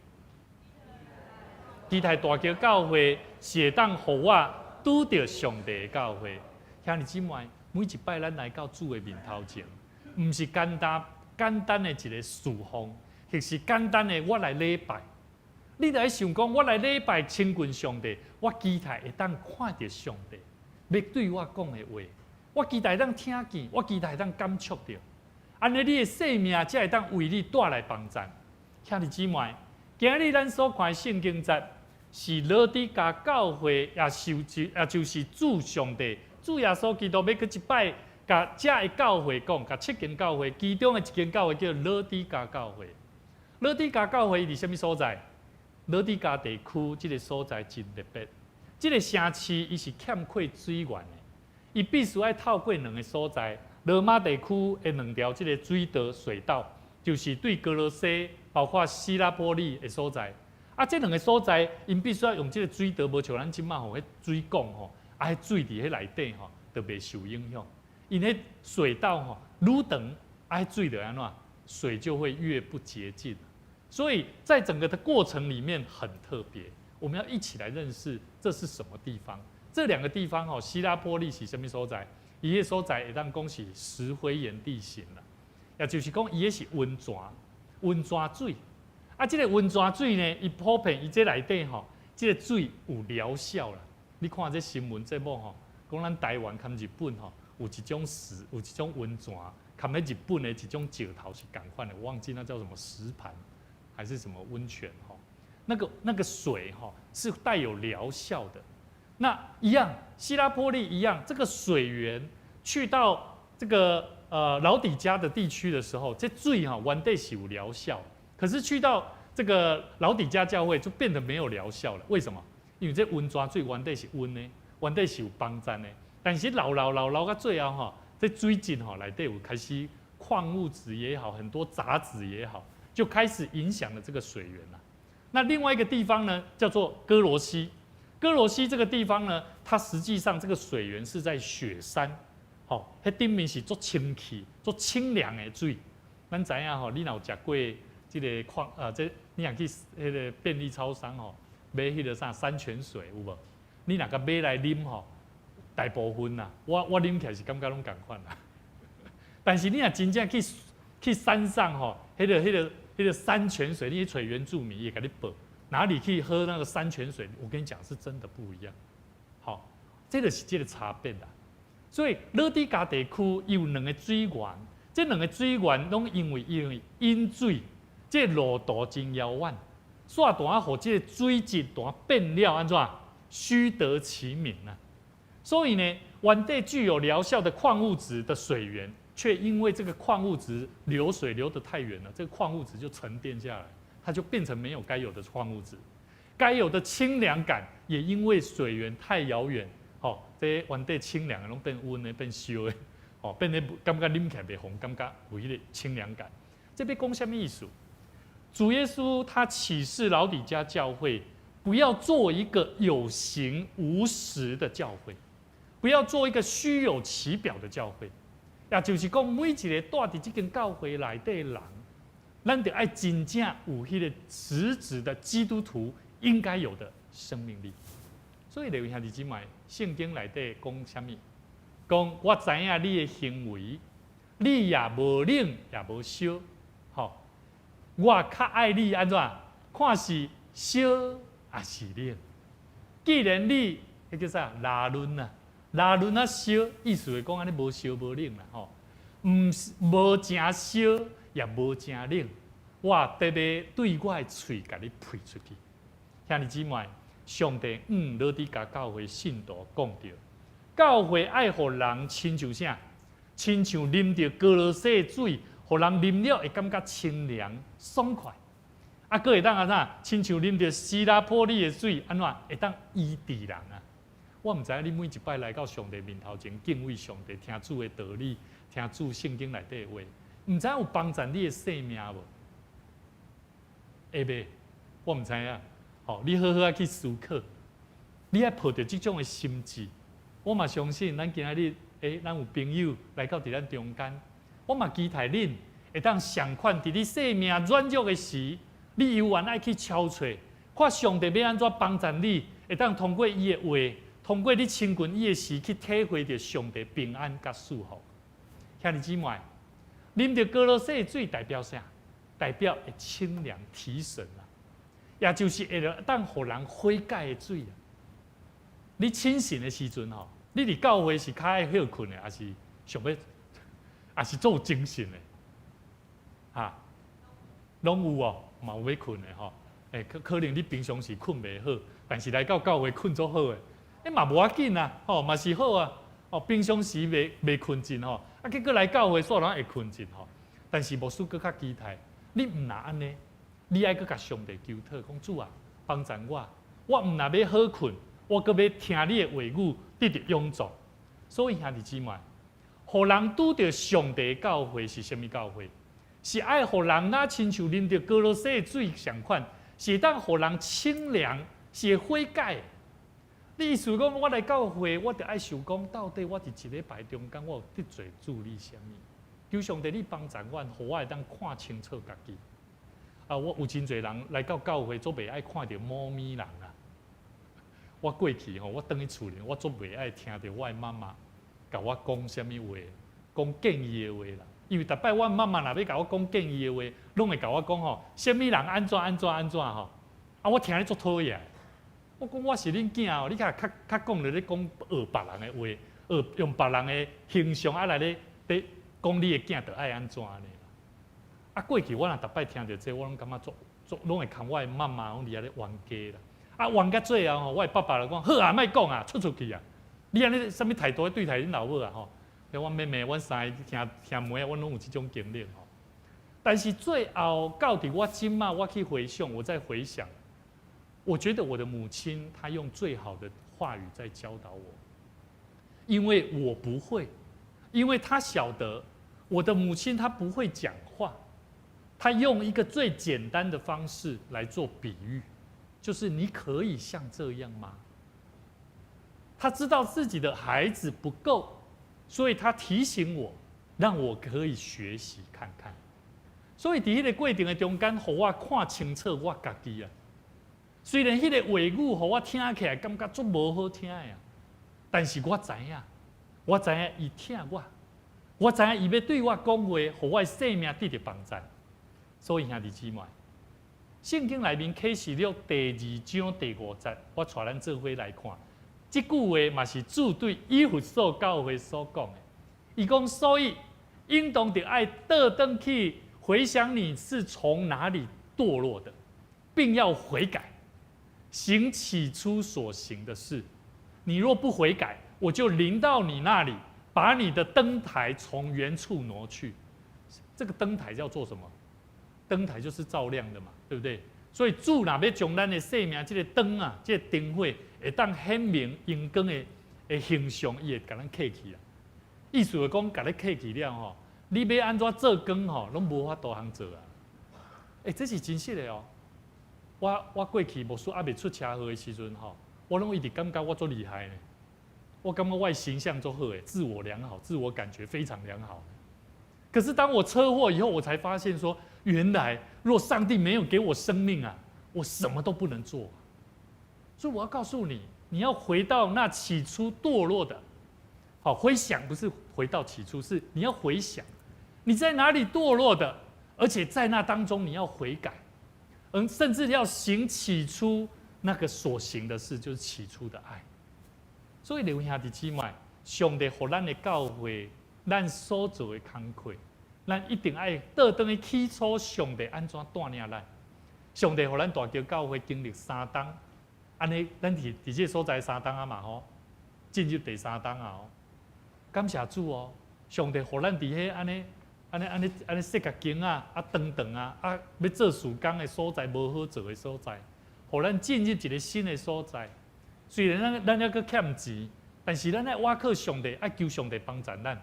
基泰大桥教会是会当互我拄着上帝教会。兄弟姊妹，每一摆咱来到主的面头前，毋是简单的一个侍奉。其实简单的，我来礼拜，你来想讲，我来礼拜亲近上帝，我期待会当看到上帝要对我讲的话，我期待当听见，我期待当感触到，安尼你的生命才会当为你带来帮助。兄弟姊妹，今日咱所看的圣经节是老底嘉教会，也就是主上帝、主耶稣基督要去一摆，甲这个教会讲，甲7间教会，其中的一间教会叫老底嘉教会。老底嘉教会伫什么所在？老底嘉地区这个所在真特别。这个城市伊是欠缺水源的，伊必须要透过2个所在罗马地区的2条这个水道水道，就是对哥罗西包括希拉波利的所在。啊，这2个所在，因必须要用这个水道，无像咱即马吼，迄水管吼，啊，迄水伫迄内底吼，就袂受影响。因迄水道吼愈长，啊，迄水就安怎，水就会越不洁净。所以在整个的过程里面很特别，我们要一起来认识这是什么地方。这2个地方吼，希拉波利是什么所在？伊个所在会当讲是石灰岩地形啦，也就是讲伊个是温泉水。啊，这个温泉水呢，伊普遍伊这内底吼，这个水有疗效啦。你看这新闻节目吼，讲咱台湾跟日本吼，有一种温泉，跟迄日本的一种石头是同款的，我忘记那叫什么石盘还是什么温泉吼。那个水吼是带有疗效的。那一样，希拉波利一样，这个水源去到这个老底加的地区的时候，这水哈原底是有疗效。可是去到这个老底加教会就变得没有疗效了，为什么？因为这温泉水原底是温的，原底是有帮助的，但是老到最后哈，这水井哈内底有开始矿物质也好，很多杂质也好，就开始影响了这个水源了。那另外一个地方呢，叫做哥罗西。哥罗西这个地方呢，它实际上这个水源是在雪山，好，迄顶面是做清气、做清凉的水。咱知影吼，你若有食过？这个这你若去迄个便利超商吼，买迄个啥山泉水有无？你若甲买来啉吼，大部分啦，我啉起来是感觉拢共款啦。但是你若真正去山上吼，迄个山泉水，你去找原住民也甲你报，哪里去喝那个山泉水？我跟你讲，是真的不一样。好，这个是这个差别啦。所以老底加地区有2个水源，这2个水源拢因为引水。这路途真遥远，煞大互这个水质大变了安怎？虚得其名啊！所以呢，原底具有疗效的矿物质的水源，却因为这个矿物质流水流得太远了，这个矿物质就沉淀下来，它就变成没有该有的矿物质，该有的清凉感也因为水源太遥远，这原底清凉的拢变温的、变烧的，变得感觉啉起来袂红，感觉有迄个清凉感。这要讲什么意思？主耶稣他启示老底加教会，不要做一个有形无实的教会，不要做一个虚有其表的教会。也就是讲，每一个住伫这间教会内底的人，咱得爱真正有迄个实质的基督徒应该有的生命力。所以，各位兄弟姊妹，圣经内底讲什么？讲我知影你的行为，你也无冷也无烧，我较爱你安怎？看是烧还是冷？既然你迄叫啥拉论啊，拉论啊烧，意思是讲安尼无烧无冷啦，无正烧也无正冷。我特别对我的嘴甲你配出去。兄弟姊妹，上帝老底加教会信徒讲着，教会爱互人亲像啥？亲像啉着哥罗西的水。互人啉了会感觉清凉爽快，啊，佫会当安怎？亲像啉着希拉波利的水，安怎会当医治人啊？我毋知影你每一摆来到上帝面头前敬畏上帝，听主的道理，听主圣经内底的话，毋知影有帮助你的性命无？会袂？我毋知影。你好好去思考，你爱抱着这种的心志，我嘛相信咱今仔日，咱有朋友来到伫咱中间。我嘛期待恁会当相款伫你生命软弱的时，你犹原爱去敲找，看上帝要安怎帮助你，会当通过伊的话，通过你亲近伊的时，去体会着上帝平安甲祝福。兄弟姊妹，啉着哥罗西水代表啥？代表会清凉提神啊，也就是会当互人悔改的水啊。你清醒的时阵吼，你伫教会是较爱休困的，还是上要？也是做精神的，拢有哦，嘛有要困的吼。可能你平常时困袂好，但是来到教会困足好的，嘛无要紧啊，嘛是好啊。平常时袂困尽吼，结果来教会煞人会困尽吼。但是牧师搁较期待，你毋若安尼，你爱搁甲上帝求讨，讲主啊，帮助我，我毋若要好困，我搁要听你的话语，得到帮助。所以兄弟姊妹。互人拄着上帝教会是虾米教会？是爱互人那亲像啉着哥罗西的水相款，是当互人清凉，是会悔改的。你意思讲，我来教会，我得爱想讲，到底我伫一礼拜中间，我有得罪助力虾米？求上帝你帮助我，互我会当看清楚家己。我有真侪人来到教会，做袂爱看到猫咪人啊。我过去我倒去厝里，我做袂爱听到我的妈妈甲我讲虾米话，讲建议的话啦。因为逐摆我妈妈若要甲我讲建议的话，拢会甲我讲虾米人安怎我听咧足讨厌。我讲我是恁囝你较讲咧讲学别人的话，用别人的形象来咧讲你的囝着爱安怎呢？过去我若逐摆听到这，我拢感觉拢会扛我的妈妈拢伫遐咧冤家啦。冤到最后我的爸爸就讲：好啊，莫讲啊，出去啊！你安尼什么态度对待恁老母啊？阮妹妹、阮三个听妹，阮拢有这种经历但是最后到底我今嘛，我去回想，我在回想，我觉得我的母亲她用最好的话语在教导我，因为我不会，因为她晓得我的母亲她不会讲话。他用一个最简单的方式来做比喻，就是你可以像这样吗？他知道自己的孩子不够，所以他提醒我，让我可以学习看看。所以在迄个过程的中间，让我看清楚我家己啊。虽然迄个话语让我听起来感觉足无好听呀，但是我知影伊听我知影伊要对我讲话，让我的生命得到帮助。所以兄弟姊妹，圣经内面启示录第2章第5节，我带咱做伙来看。这句话嘛是主对以弗所教会所讲的。伊讲，所以应当得爱倒转去回想你是从哪里堕落的，并要悔改，行起初所行的事。你若不悔改，我就临到你那里，把你的灯台从原处挪去。这个灯台叫做什么？灯台就是照亮的嘛，对不对？所以主若要将咱的生命这个灯啊，这个灯火会当显明阳光的形象，伊会甲咱客去啊。意思是讲，甲你客去了你要安怎做光拢无法度通做啊。这是真实的哦。我过去无说未出车祸的时阵我拢一直感觉我足厉害呢。我感觉我的形象足好诶，自我良好，自我感觉非常良好。可是当我车祸以后，我才发现说，原来若上帝没有给我生命啊，我什么都不能做。所以我要告诉你，你要回到那起初堕落的，回想不是回到起初，是你要回想你在哪里堕落的，而且在那当中你要悔改，甚至要行起初那个所行的事，就是起初的爱。所以弟兄姊妹，上帝给咱的教会。咱所做的工课，咱一定爱倒转去起初上帝安怎带领咱。上帝互咱大桥教会经历3冬，安尼咱伫这个所在3冬啊嘛进入第3冬啊感谢主哦！上帝互咱伫迄安尼设个景啊长要做事工的所在无好做的所在，互咱进入一个新的所在。虽然咱还阁欠钱，但是咱爱倚靠上帝，爱求上帝帮助咱。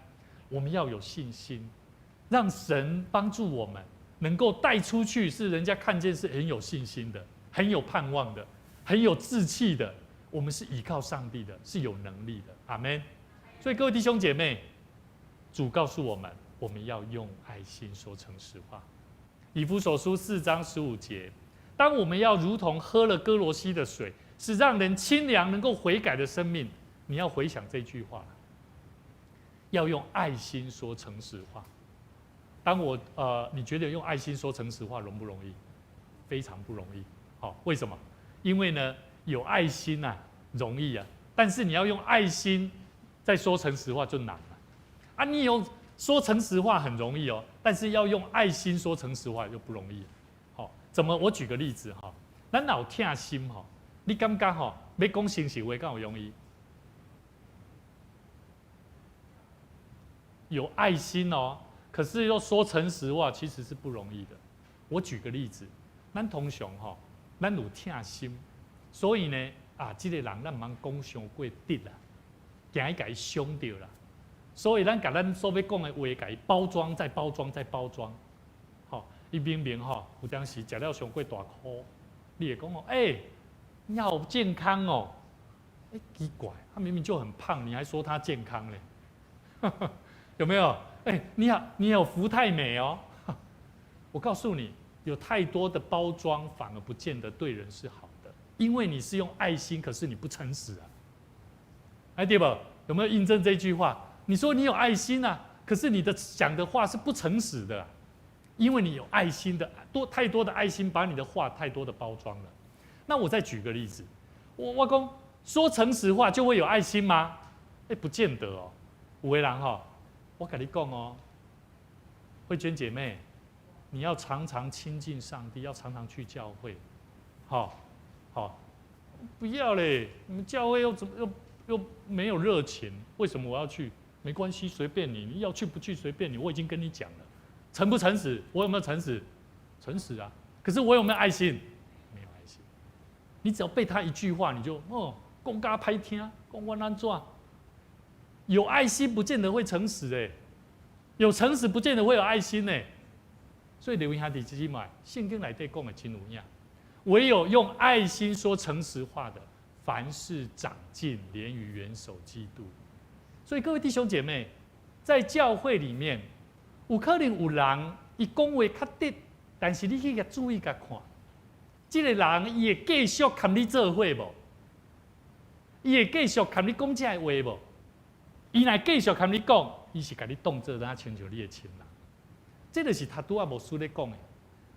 我们要有信心，让神帮助我们，能够带出去，是人家看见是很有信心的，很有盼望的，很有志气的。我们是依靠上帝的，是有能力的。阿们。所以各位弟兄姐妹，主告诉我们，我们要用爱心说诚实话。以弗所书4章15节，当我们要如同喝了哥罗西的水，是让人清凉、能够悔改的生命，你要回想这句话。要用爱心说诚实话。当你觉得用爱心说诚实话容不容易？非常不容易。为什么？因为呢，有爱心容易啊，但是你要用爱心再说诚实话就难了。你有说诚实话很容易但是要用爱心说诚实话就不容易。怎么？我举个例子咱有疼心你感觉要讲诚实话敢有容易？有爱心可是要说诚实话其实是不容易的。我举个例子，咱通常咱有疼心，所以呢这个人咱唔通讲伤过直啦，惊伊甲伊伤着啦，所以咱把咱所要讲的话，给伊包装再包装再包装。好，伊明明吼，有当时食了上过大苦，你会讲哦，你好健康哦，奇怪，他明明就很胖，你还说他健康嘞？有没有？你好，你有福太美哦。我告诉你，有太多的包装，反而不见得对人是好的，因为你是用爱心，可是你不诚实啊。对吧？有没有印证这句话？你说你有爱心啊，可是你的讲的话是不诚实的啊，因为你有爱心的太多的爱心，把你的话太多的包装了。那我再举个例子，我讲说诚实话就会有爱心吗？不见得哦。有的人哈，我跟你讲哦，慧娟姐妹，你要常常亲近上帝，要常常去教会，好，不要嘞，你们教会又没有热情，为什么我要去？没关系，随便你，你要去不去随便你。我已经跟你讲了，诚不诚实？我有没有诚实？诚实啊。可是我有没有爱心？没有爱心。你只要被他一句话，你就讲甲歹听，讲我安怎？有爱心不见得会诚实有诚实不见得会有爱心所以留意下弟兄们，圣经内底讲的真有影，唯有用爱心说诚实话的，凡事长进，连于元首基督。所以各位弟兄姐妹，在教会里面，有可能有人伊讲话较直，但是你去甲注意甲看，这个人伊会继续跟你做伙无？伊会继续跟你讲这个话无？伊若继续跟你讲，伊是甲你当做咱亲像你的亲人。这就是他拄仔牧师咧讲的。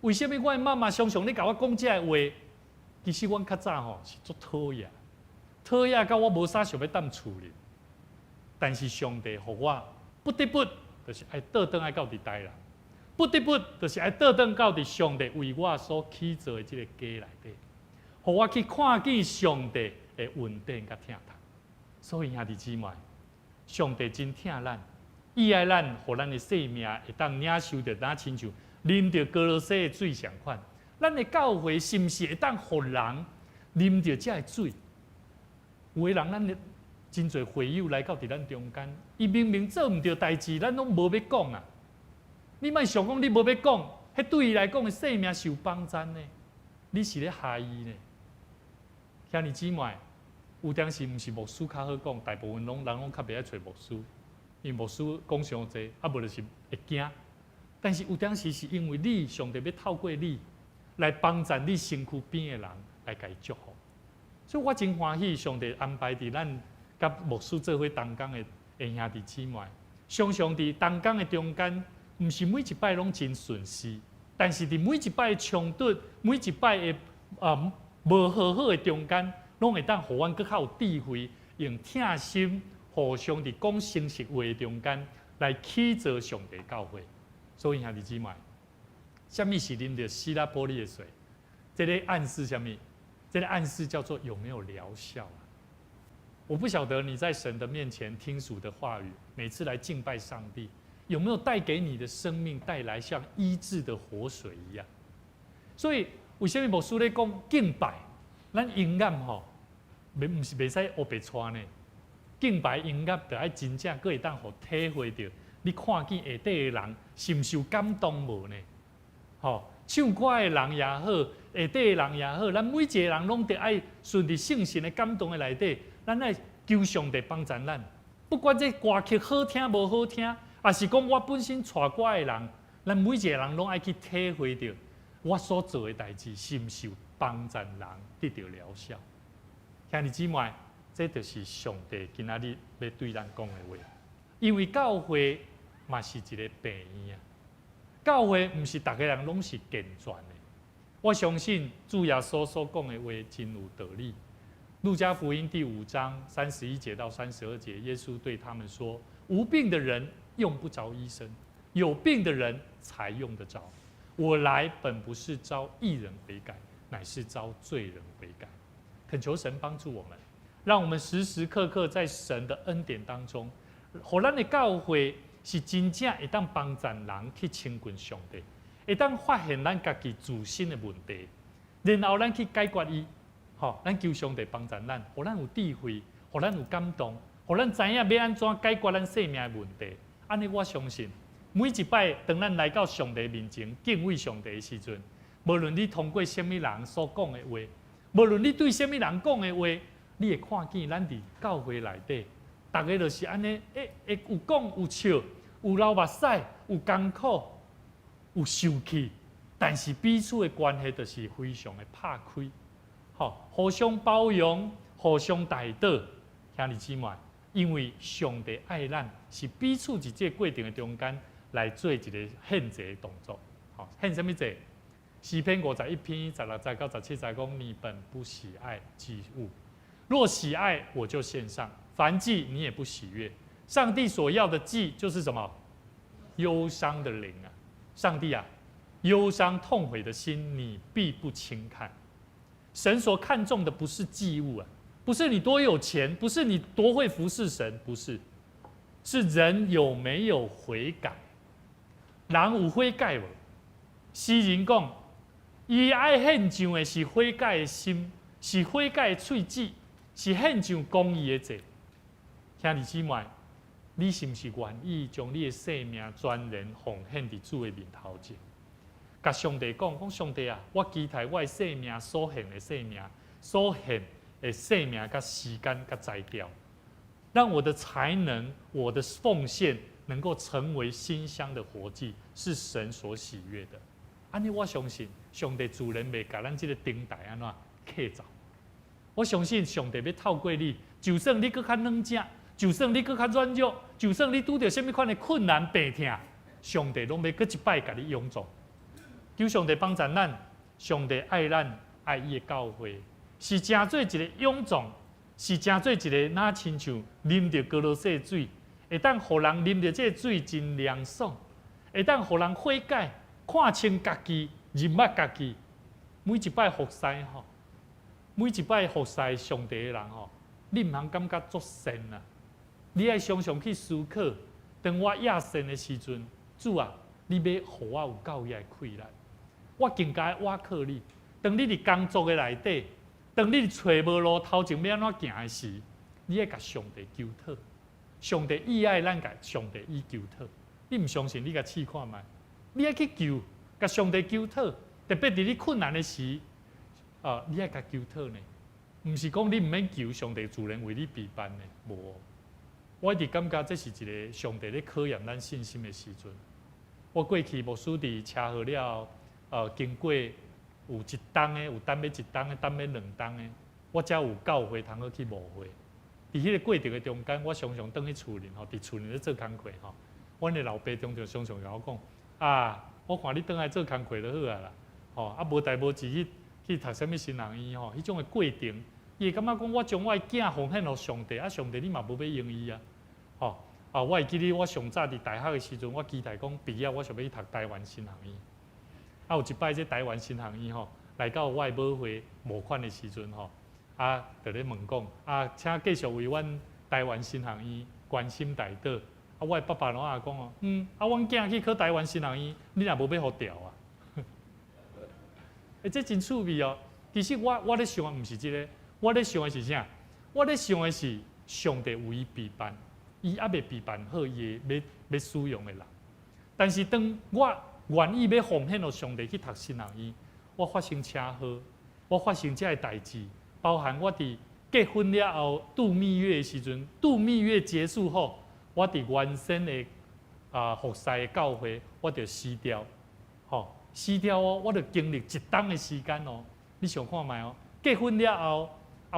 为什么我的妈妈常常咧甲我讲这个话？其实阮较早是足讨厌到我无啥想要踮厝里。但是上帝互我不得不，就是爱倒转爱到伫台南，不得不，就是爱倒转到伫上帝为我所起造的这个家内底，互我去看见上帝的恩典甲疼痛。所以兄弟姊妹，上帝真疼咱，伊爱咱，互咱的性命会当领受着，咱亲像啉着哥罗西的水相款。咱的教会是毋是会当互人啉着这个水？有的人咱真侪会友来到伫咱中间，伊明明做毋到代志，咱拢无要讲啊！你莫想讲你无要讲，迄对伊来讲的性命受帮助呢？你是咧害伊呢？兄弟姊妹，有当时毋是牧师较好讲，大部分人拢较袂爱找牧师，因为牧师讲伤济，无就是会惊。但是有当时是因为你上帝要透过你来帮助你身躯边的人来甲伊祝福，所以我真欢喜上帝安排伫咱甲牧师做伙同工的兄弟姊妹，常常伫同工的中间，毋是每一摆拢真顺遂，但是伫每一摆的冲突、每一摆的无好好的中间，拢会当互阮更较有智慧，用疼心互相伫讲诚实话的中间来起造上帝教会。所以兄弟姊妹，什么是啉着希拉波利的水？这个暗示什么？这个暗示叫做有没有疗效啊？我不晓得你在神的面前听属的话语，每次来敬拜上帝，有没有带给你的生命带来像医治的活水一样？所以为什么牧师咧讲敬拜？咱音乐毋是袂使黑白穿呢？敬拜音乐就爱真正佫会当互体会到，你看见下底的人是毋是有感动无呢？唱歌的人也好，下底的人也好，咱每一个人拢得爱顺着圣神的感动的内底。咱爱求上帝帮助咱，不管这歌曲好听无好听，也是讲我本身唱歌的人，咱每一个人拢爱去体会到我所做的代志是毋是有帮助人得到疗效。兄弟姊妹，这就是上帝今仔日要对咱讲的话。因为教会嘛是一个病院啊，教会毋是逐个人拢是健全的。我相信主耶稣所讲的话真有道理。路加福音第5章31节到32节，耶稣对他们说：“无病的人用不着医生，有病的人才用得着。我来本不是招义人悔改，乃是招罪人悔改。”恳求神帮助我们，让我们时时刻刻在神的恩典当中，互咱的教会是真正会当帮助人去亲近上帝，会当发现咱家己自身的问题，然后咱去解决伊。咱求上帝帮助咱，互咱有智慧，互咱有感动，互咱知影要安怎解决咱生命的问题。安尼我相信，每一摆当咱来到上帝面前敬畏上帝的时阵，无论你通过什么人所讲的话，无论你对什么人讲的话，你会看见咱伫教会内底，大家就是安尼，会有讲有笑，有流目屎，有艰苦，有受气，但是彼此的关系就是非常的拍开，互相包容，互相带导，兄弟姊妹。因为上帝爱咱，是彼此伫这过程的中间来做一个献祭的动作。献什么祭？诗篇51篇16节到17节讲：你本不喜爱祭物，若喜爱，我就献上；凡祭你也不喜悦。上帝所要的祭就是什么？忧伤的灵啊！上帝啊，忧伤痛悔的心，你必不轻看。神所看重的不是祭物啊。不是你多有钱，不是你多会服侍神，不是，是人有没有悔改。人有悔改无？诗人讲，伊爱献上的是悔改的心，是悔改的喙齿，是献上公义的祭。兄弟姊妹，你是不是愿意将你的生命全然奉献伫主的面头前？甲上帝讲上帝啊，我期待我的生命所献的生命所献的生命、甲时间、甲材料，让我的才能、我的奉献能够成为馨香的活祭，是神所喜悦的。安尼，我相信上帝自然袂甲咱这个顶台安怎刻走。我相信上帝要透过你，就算你搁较软弱，就算你搁较软弱，就算你拄着什么款的困难、病痛，上帝拢要搁一摆甲你拥助。求上帝帮助咱，上帝爱咱，爱伊的教会。是真做一个勇壮，是真做一个那亲像啉着哥罗西水，会当互人啉着这水真凉爽，会当互人悔改，看清家己，认捌家己。每一摆服侍吼，每一摆服侍上帝的人吼，你毋通感觉作神啊！你爱常常去思考，当我亚神的时阵，主啊，你要互我有教义的气力，我更加倚靠你。当你伫工作的内底，当你找无路，头前要安怎行的时，你要甲上帝求讨。上帝意爱咱甲上帝以求讨。你毋相信，你甲试看觅。你要去求，甲上帝求讨。特别伫你困难的时，你要甲求讨呢。毋是讲你毋免求，上帝自然为你备办呢。无，我一直感觉这是一个上帝咧考验咱信心的时阵。我过去牧师伫车祸了后，经过。有一冬的，有等要一冬的，等要2冬的，我才有教会通去牧会。伫迄个过程的中间，我常常倒去厝里吼，伫厝里咧做工课吼。阮的老爸常常甲我讲：我看你倒来做工课就好啊啦。无代无志去读什么神学院吼，迄种的过程，伊会感觉讲我将我的囝奉献予上帝，上帝你嘛无要用伊啊。我会记得我上早伫大学的时阵，我期待讲毕业我想要去读台湾神学院。有一摆，这台湾神学院吼来到我的母会募款的时阵吼，就咧问讲，请继续为阮台湾神学院关心带导。我的爸爸拢讲阮囝去考台湾神学院，你若无要互调啊？这真趣味哦。其实我咧想的毋是这个，我咧想的是啥？我咧想的是上帝有伊备办，伊还未备办好伊要使用的人。但是当我愿意要奉献予上帝去读神学院，我发生车祸，我发生这个代志，包含我伫结婚了后度蜜月的时阵，度蜜月结束后，我伫原生的服侍的教会，我就死掉，死掉哦，我就经历一冬的时间哦。你想看觅哦？结婚了后，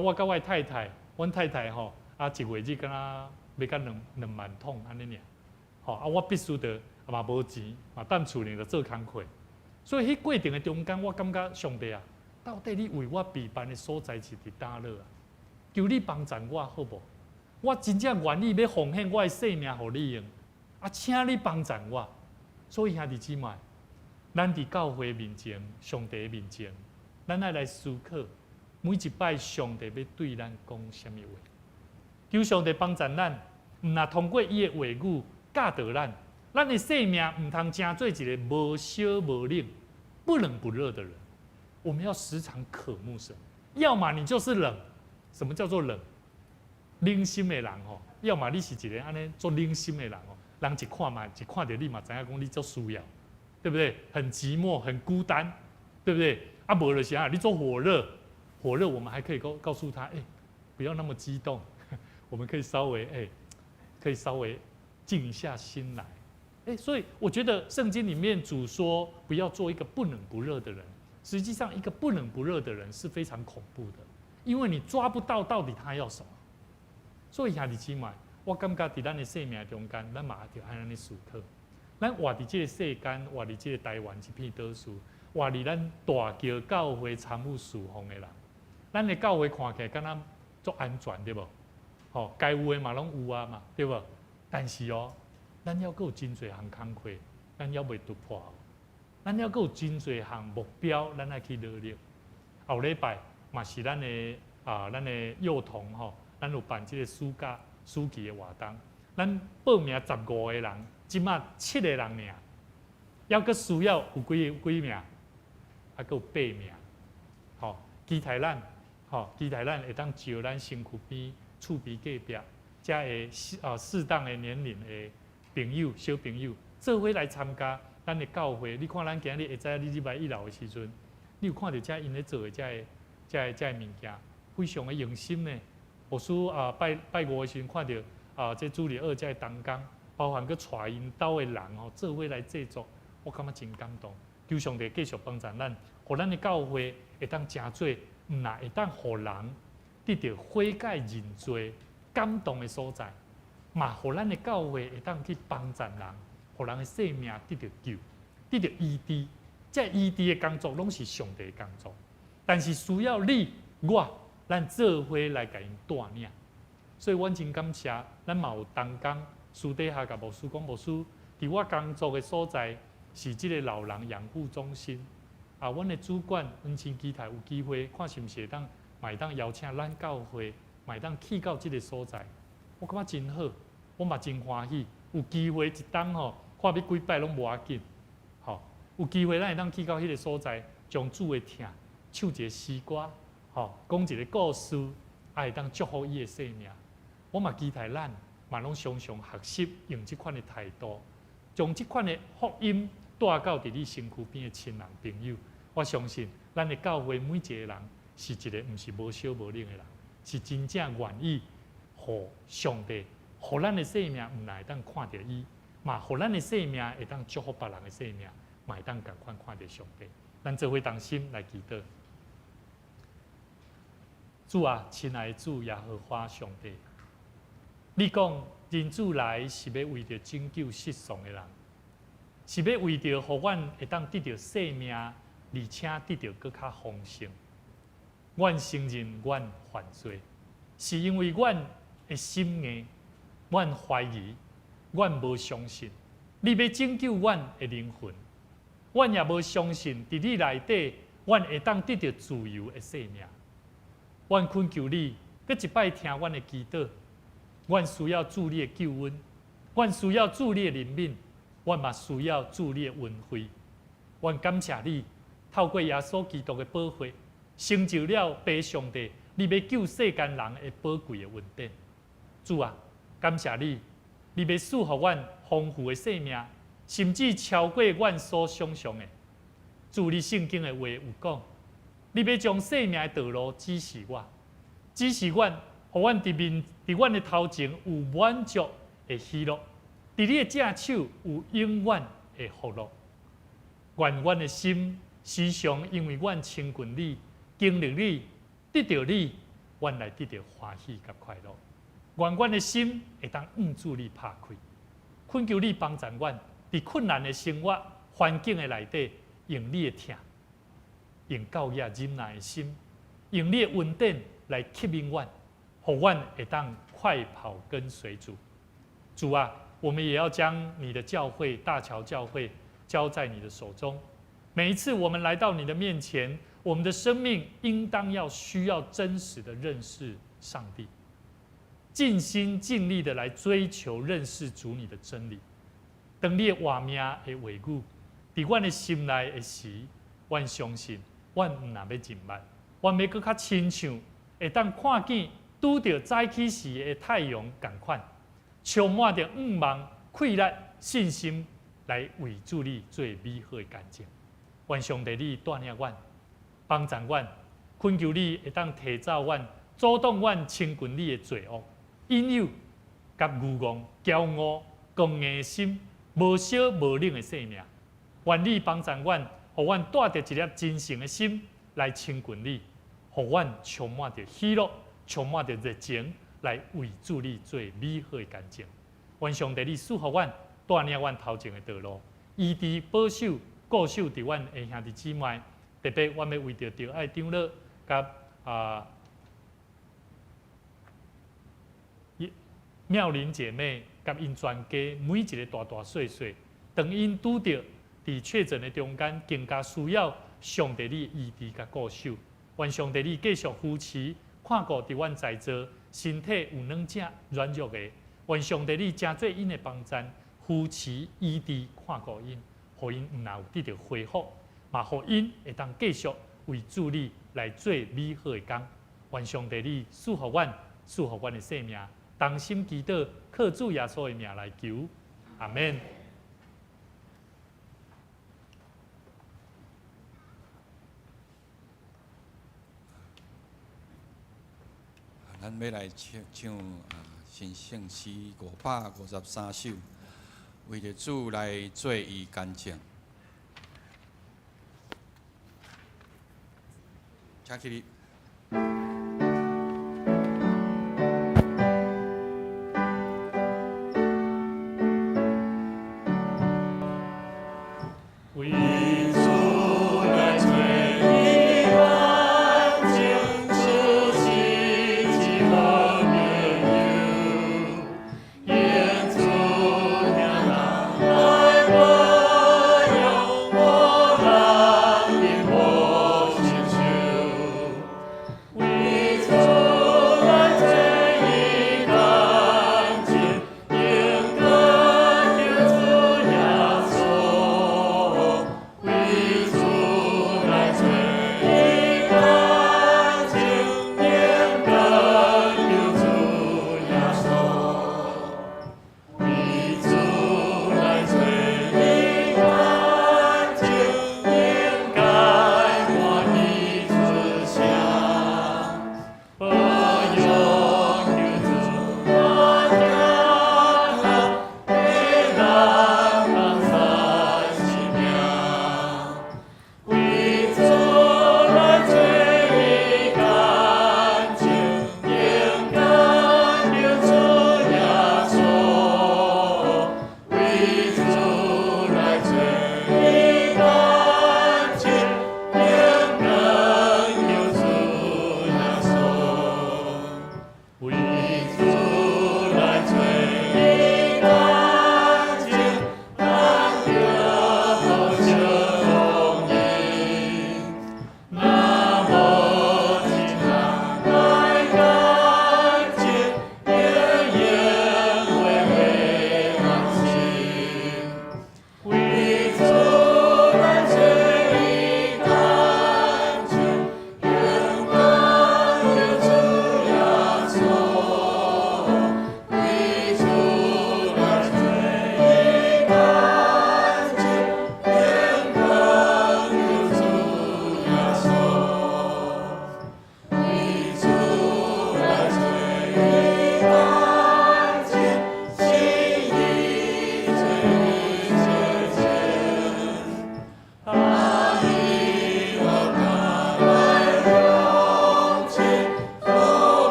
我甲我的太太，阮太太吼，一月日敢若要甲2万桶安尼尔，我必须得。嘛无钱，嘛等厝里就做工课，所以迄过程的中间，我感觉上帝啊，到底你为我备办的所在是伫倒落啊？求你帮助我好无？我真正愿意要奉献我的生命互你用，请你帮助我。所以兄弟姊妹，咱伫教会面前、上帝面前，咱爱来思考，每一摆上帝要对咱讲什么话？求上帝帮助咱，毋若通过伊的话语教导咱。咱的生命唔通成做一个无烧无冷、不冷不热的人。我们要时常渴慕神，要么你就是冷。什么叫做冷？冷心的人吼，要么你是一个安尼做冷心的人哦，人一看到你嘛，知影讲你做需要，对不对？很寂寞，很孤单，对不对？啊，无就是啊，你做火热，我们还可以告诉他，不要那么激动，我们可以稍微静一下心来，所以我觉得圣经里面主说不要做一个不冷不热的人，实际上一个不冷不热的人是非常恐怖的，因为你抓不到到底他要什么。所以兄弟姊妹，我感觉在咱的生命中间，咱嘛要安尼思考。咱活在这个世间，活在这个台湾这片岛屿，活在咱大桥教会参与侍奉的人，咱的教会看起来敢若足安全，对无？吼，该有的嘛拢有啊嘛，对无？但是哦，咱要有真侪项工课，咱要未突破，咱要有真侪项目标，咱爱去努力。后礼拜嘛是咱的幼童吼，咱有办这个暑期的活动，咱报名15个人，即马7个人尔，要阁需要有几名，还阁有8名，吼，期待咱会当招咱身躯边、厝边隔壁。才会适当的年龄的朋友、小朋友，做伙来参加咱的教会。你看咱今日会知你礼拜一楼的时阵，你有看到遮因咧做的遮个物件，非常的用心呢。牧师拜五的时阵看到这主日2遮个同工，包含个带因兜的人哦，做伙来制作，我感觉真感动。求上帝继续帮助咱，互咱的教会会当真做，毋但会当互人得到悔改认罪。感动的所在，嘛，互咱的教会会当去帮助人，互人的生命得到救，得到医治。这医治的工作拢是上帝的工作，但是需要你咱做伙来甲因带领。所以，阮真感谢，咱嘛有同工私底下甲牧师讲，牧师伫我工作的所在是即个老人养护中心。阮的主管温馨基台有机会，看是毋是会当邀请咱教会。买当去到这个所在，我感觉真好，我嘛真欢喜。有机会一当吼，看要几摆拢无要紧。吼，有机会咱会当去到迄个所在，将主的听，唱一个诗歌，吼，讲一个故事，也会当祝福伊的生命。我嘛期待咱嘛拢常常学习用这款的态度，将这款的福音带到伫你身躯边的亲人朋友。我相信咱的教会每一个人是一个毋是无小无冷的人。是真正愿意，互上帝，互咱的生命，毋但会当看到伊，嘛，互咱的生命会当祝福别人的生命，嘛会当共款看到上帝。咱做伙同心来祈祷。主啊，亲爱的主耶和华上帝，你讲人子来是要为着拯救失丧的人，是要为着互阮会当得到生命，而且得到更较丰盛。阮承认阮犯罪，是因为阮的心硬，阮怀疑，阮无相信你要拯救阮的灵魂，阮也无相信伫你内底，阮会当得到自由的生命。阮恳求你，搁一摆听阮的祈祷。阮需要主你的救恩，阮需要主你的怜悯，阮嘛需要主你的恩惠。阮感谢你，透过耶稣基督的宝血。成就了父上帝，你要救世间人的宝贵的恩典。主啊，感谢你，你要赐予阮丰富的生命，甚至超过阮所想象的。主，你圣经的话有讲，你要将生命的道路指示我，互阮伫阮的头前有满足的喜乐，伫你的正手有永远的福乐。愿阮的心时常因为阮亲近你。经历你，得到你，阮来得到欢喜甲快乐。愿阮的心会当主你拍开，恳求你帮助阮，伫困难的生活环境的内底，用你的听，用教业忍耐的心，用你的恩典来吸引阮，互阮会当快跑跟随主。主啊，我们也要将你的教会大桥教会交在你的手中。每一次我们来到你的面前。我们的生命应当需要真实的认识上帝，尽心尽力的来追求认识主你的真理。当你的话命的话语伫阮的心内的时，阮相信，阮毋但要认捌，阮要搁较亲像会当看见拄着早起时的太阳共款，充满着五望、快乐、信心来为主你做美好的干净。愿上帝你带领阮，帮助阮，恳求你会当提走阮，阻挡阮亲近你的罪恶、引诱、甲愚妄、骄傲、狂硬的心、无小无冷的性命。愿你帮助阮，互阮带着一粒真诚的心来亲近你，互阮充满着喜乐，充满着热情，来为主你做美好的干净。愿上帝你赐福阮，带领阮头前的道路，医治保守。固守伫阮的兄弟姊妹，特别阮要为着着爱长老甲妙龄姐妹甲因全家每一个大大细细，当因拄着伫确诊的中间，更加需要上帝你医治甲固守。愿上帝你继续扶持看顾伫阮在座身体有软弱的，愿上帝你真做因的帮助，扶持医治看顾因。互因毋但有得到恢复，嘛互因会当继续为主你来做美好的工。愿上帝你赐福阮，赐福阮的性命，同心祈祷，靠主耶稣的名来求，阿免。咱要来唱新圣诗553首。为着主来做伊干净，请起立。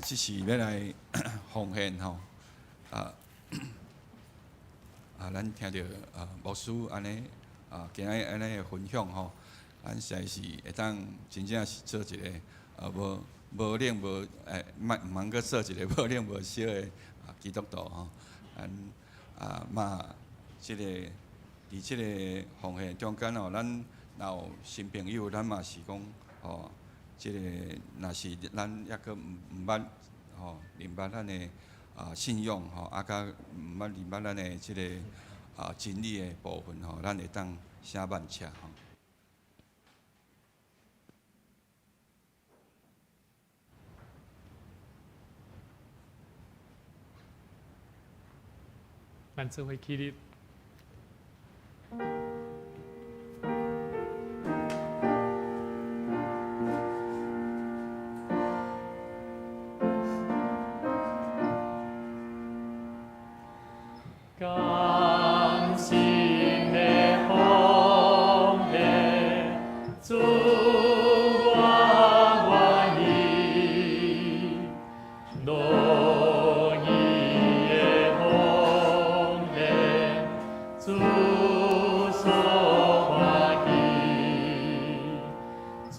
这是要来奉献吼，咱听到牧师安尼今日安尼的分享吼，咱实在是会当真正是做一个无领无毋通阁做一个无领无小的基督徒吼，嘛，即个伫即个奉献中间吼，咱若有新朋友，咱嘛是讲吼，即个若是咱抑阁毋捌吼，明白咱的信用吼，甲毋捌明白咱的即个真理的部分吼，咱会当写慢车吼。咱做伙起立。甘心的奉献，主我愿意，乐意的奉献，主所欢喜，主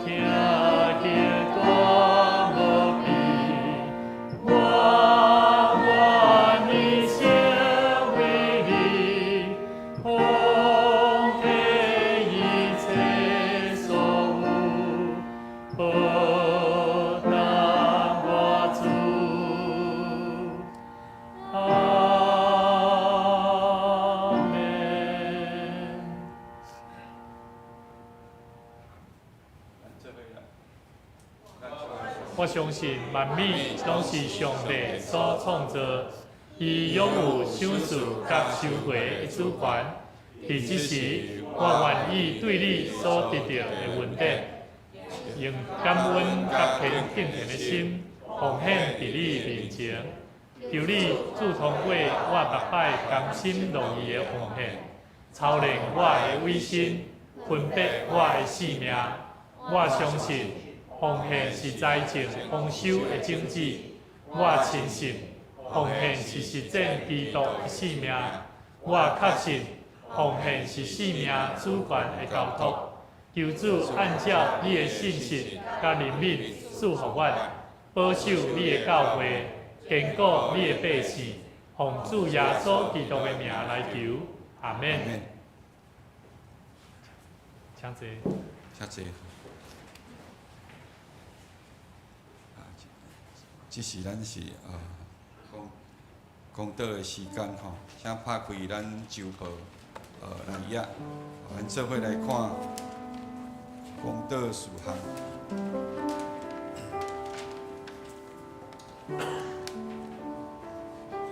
听见大无比，我愿意成为你，奉献一切所有，报答我主。阿门。我相信万物拢是上帝所创造，伊拥有赏赐甲收回的主权。伫即时，我愿意对你所得到的恩典，用感恩甲敬虔的心，奉献伫你面前。求你自通过我逐摆甘心乐意的奉献，操练我的委身，分别我的性命。我相信奉献是财政丰收的种子。我深信奉献是实践基督的性命。我确信奉献是性命主权的交托。求主按照你的信息甲怜悯赐福我，保守你的教会，坚固你的百姓，奉主耶稣基督的名来求，阿门。请坐。请坐。即是咱是公道的时间吼，请拍开咱周报内页，咱做伙来看公道事项。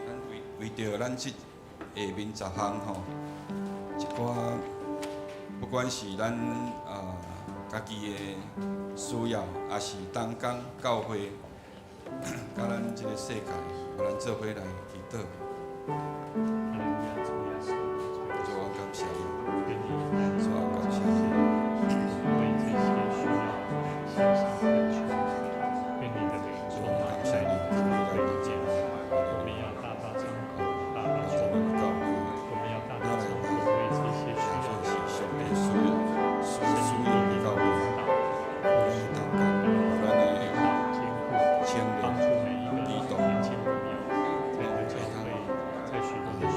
咱为着咱即下面10项吼，一寡不管是咱家己的需要，也是当工教会。甲咱即个世界，互咱做伙来祈祷。主啊，感谢你，主啊，感谢你。为这些需要献上恳求，愿你的灵充满在你的人间。我们要大大张口，大大说话。我们要大大张口，为这些需要的上帝需要的教会，互咱当工，互咱的青年。帮助每一个年轻朋友，在这教会，在许多的需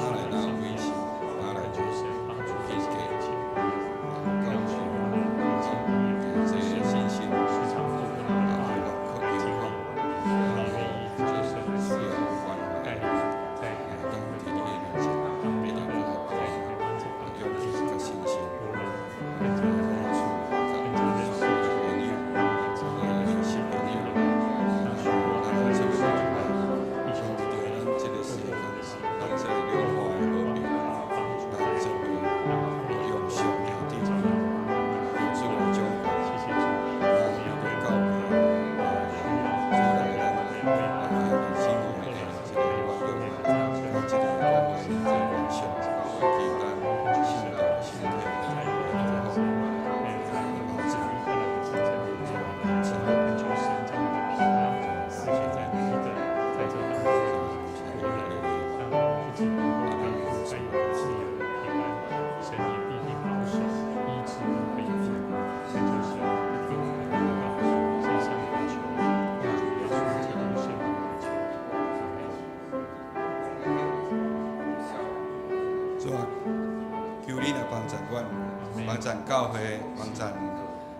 教会帮赞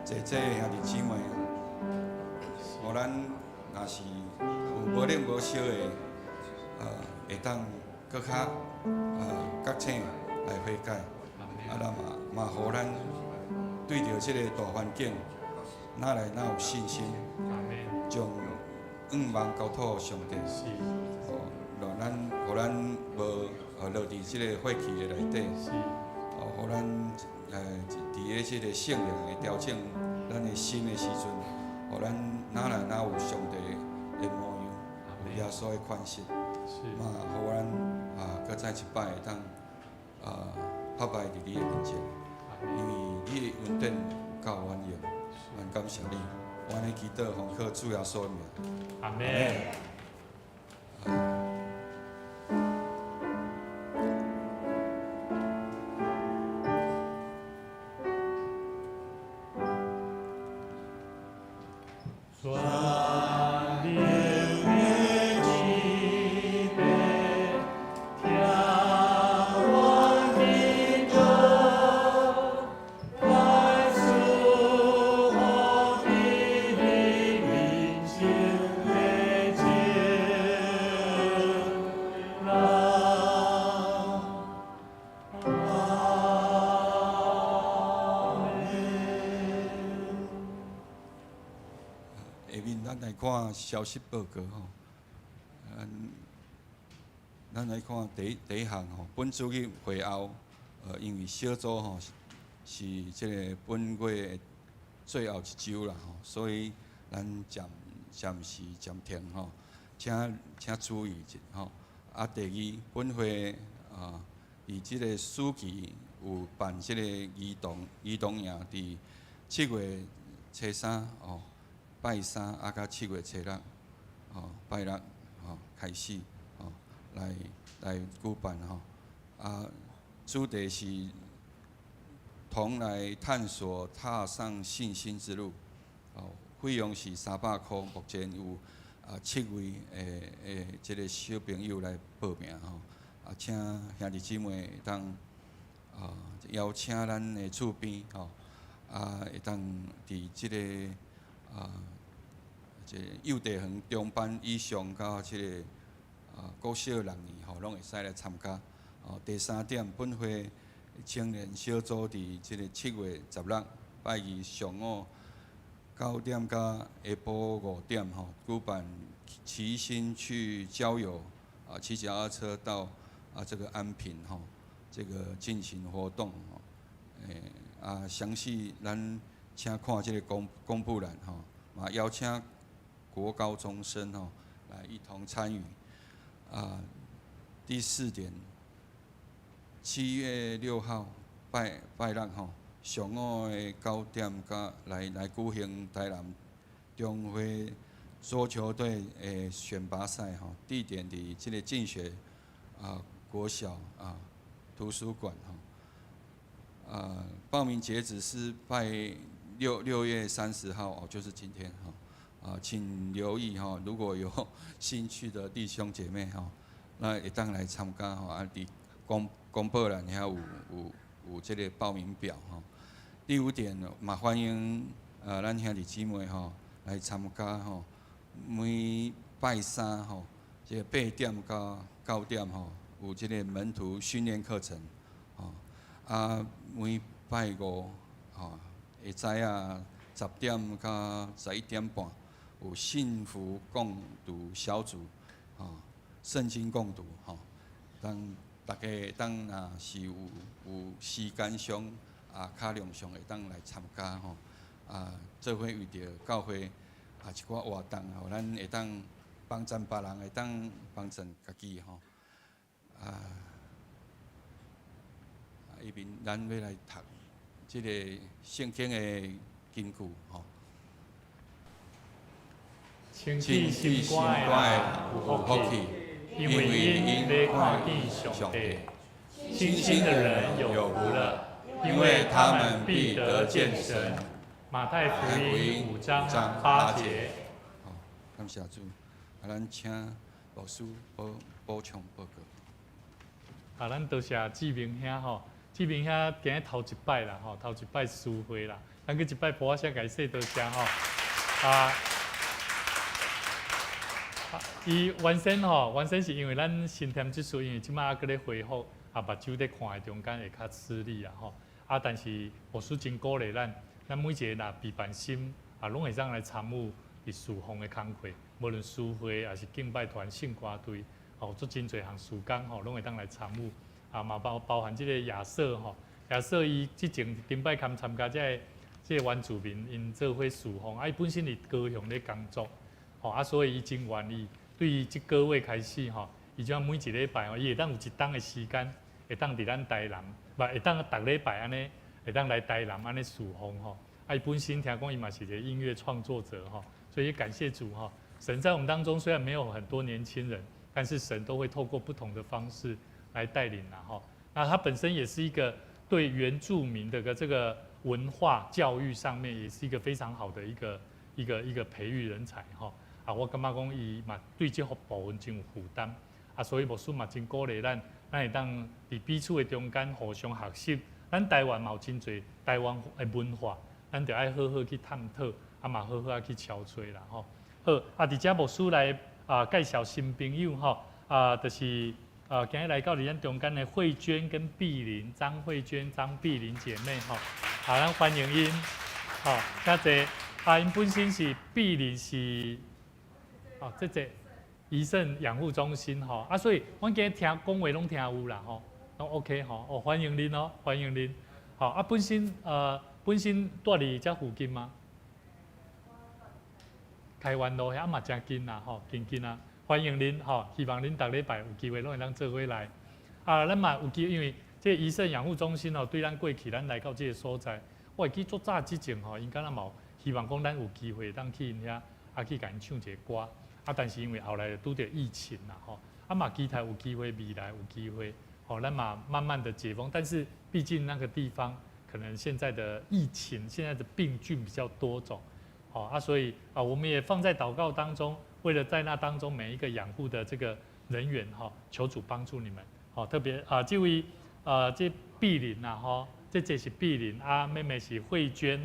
坐兄弟姊妹，互咱若是有无灵无烧的，会当搁较觉醒来悔改，咱嘛互咱对着即个大环境，哪有信心，将望交托上帝，让咱无落伫即个火气的内底，互咱伫个即个圣灵的调整咱的心的时阵，互咱哪有上帝的模样，有耶稣的款式，嘛互咱搁再一摆会当拍摆伫你的面前，因为你的恩典有够完用，感谢你。我安尼祈祷，奉靠主耶稣的名。阿门。消息报告吼，咱来看第一项吼，本主日会后，因为小组吼是即个本月最后一周啦吼，所以咱暂时暂停吼，请注意吼。第二，本会伫即个暑期有办即个儿童营，伫7月初3哦。拜3甲7月初6，拜6开始来举办主题是同来探索踏上信心之路，费用是300块，目前有7位即个小朋友来报名请兄弟姊妹当邀请咱的厝边会当伫即个即幼稚园中班以上到即个国小6年拢会使来参加。第3点，本会青年小组伫即个7月16拜二上午9点到下晡5点举办齐心去郊游骑脚踏车到这个安平这个进行活动详细咱请看这个公布栏嘛邀请国高中生来一同参与第4点，7月6号拜6上午的9点来举行台南中华桌球队的选拔赛地点伫这个进学国小图书馆报名截止是拜6月30号就是今天请留意如果有兴趣的弟兄姐妹那会当来参加伫公报栏遐有这个报名表第5点嘛欢迎咱兄弟姊妹来参加每拜3这个8点到9点有这个门徒训练课程每拜5会知10点到11点半有幸福共读小组圣经共读大家当若是有时间上较量上会当来参加做伙为着教会一寡活动互咱会当帮助别人，会当帮助家己下面咱要来读即个圣经的金句清气心肝的有福气，因为因要看见上帝。清心的人有福了，因为他们必得见神。马太福音5章8节。好，感谢主。咱请牧师补充报告。咱多谢志明兄吼，志去面遐行头一摆啦，吼，头一摆聚会啦，咱去一摆播下该说多谢吼，伊原先是因为咱新添技术，因为即马搁咧恢复，目睭咧看的中间会较吃力啊吼。但是牧师真鼓励咱每一个若备办心，拢会当来参与伫侍奉的工课，无论诗会还是敬拜团、圣歌队，做真侪项事工拢会当来参与。嘛包含即个亚瑟亚瑟伊之前顶摆参加即个原住民因做伙侍奉，伊本身伫高雄咧工作，所以伊真愿意。对于即个月开始伊就每一礼拜伊会当有一档的时间，会当伫咱台南，会当逐礼拜安尼，会当来台南安尼侍奉伊本身听讲伊嘛是一个音乐创作者所以也感谢主神在我们当中虽然没有很多年轻人，但是神都会透过不同的方式来带领那他本身也是一个对原住民的这个文化教育上面也是一个非常好的一个培育人才我感觉讲伊嘛对这部分真有负担所以牧师嘛真鼓励咱会当伫彼此的中间互相学习。咱台湾嘛有真侪台湾的文化，咱就爱好好去探讨，嘛好好去敲吹啦好，伫遮牧师来介绍新朋友就是今日来到咱中间的慧娟跟碧玲，张慧娟、张碧玲姐妹咱欢迎因加侪因本身是碧玲是这宜盛养护中心所以阮今日听讲话拢听有啦拢 OK 欢迎您欢迎您本身住伫遮附近吗？开湾路遐嘛真近啦近啊，欢迎您希望您逐礼拜有机会拢会当做伙来咱嘛有机会，因为这宜盛养护中心对咱过去咱来到这个所在，我会记足早之前因敢若嘛希望讲咱有机会当去因遐去甲因唱一个歌但是因为后来拄着疫情啦嘛期待有机会未来有机会咱嘛慢慢的解封，但是毕竟那个地方可能现在的疫情、现在的病菌比较多种所以我们也放在祷告当中，为了在那当中每一个养护的这个人员求主帮助你们特别这位这碧玲这是碧玲妹妹是慧娟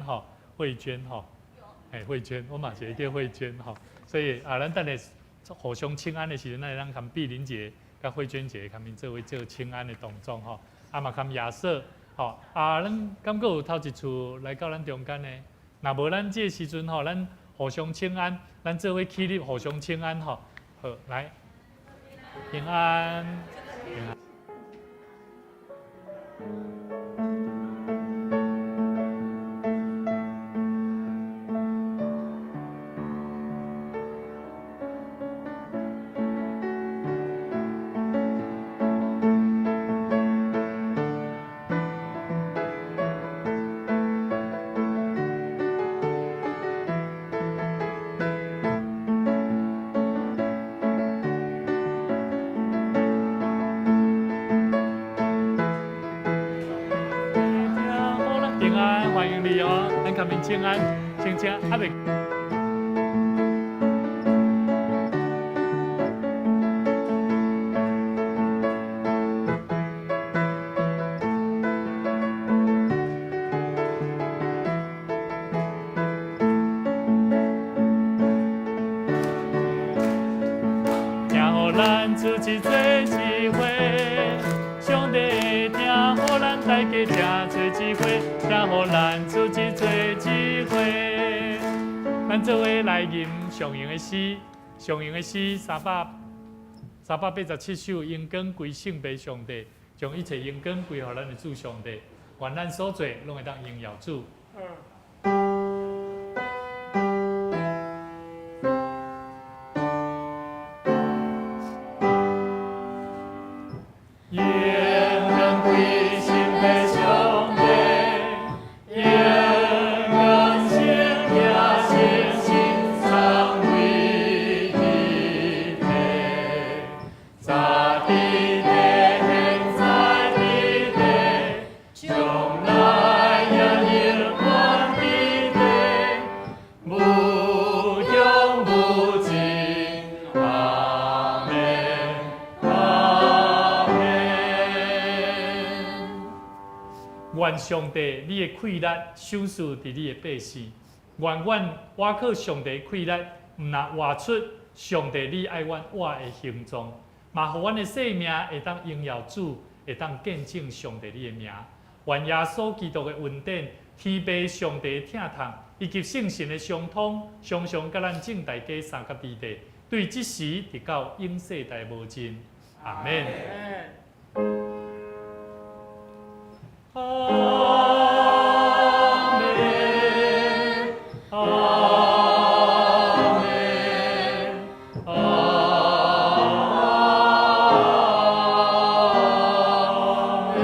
慧娟慧娟，我嘛是叫慧娟所以咱等下互相请安的时阵，咱会当含碧玲姐、甲慧娟姐含因做为做请安的动作嘛含亚瑟咱敢阁有头一次来到咱中间呢？若无咱这时阵咱互相请安，咱做伙起立互相请安好，来平安平安。欢迎你咱较面请安，请未。听互咱自己做一回，上帝会听互咱大家真做一回。听互咱自己做一回，咱做伙来吟上行的诗，上行的诗387首，应光归圣父上帝，将一切应光归予咱的主上帝，愿咱所做拢会当荣耀主。将来也永远。愿上帝你的气力赏赐伫你的百姓，愿阮活靠上帝气力，毋若活出上帝你爱阮活的形状，嘛互阮的生命会当荣耀主，会当见证上帝你的名。愿耶稣基督的恩典、天父上帝的疼痛，以及圣神的相通，常常甲咱正大家三甲地地，对即时直到永世代无尽。阿免。阿免。阿免。阿免。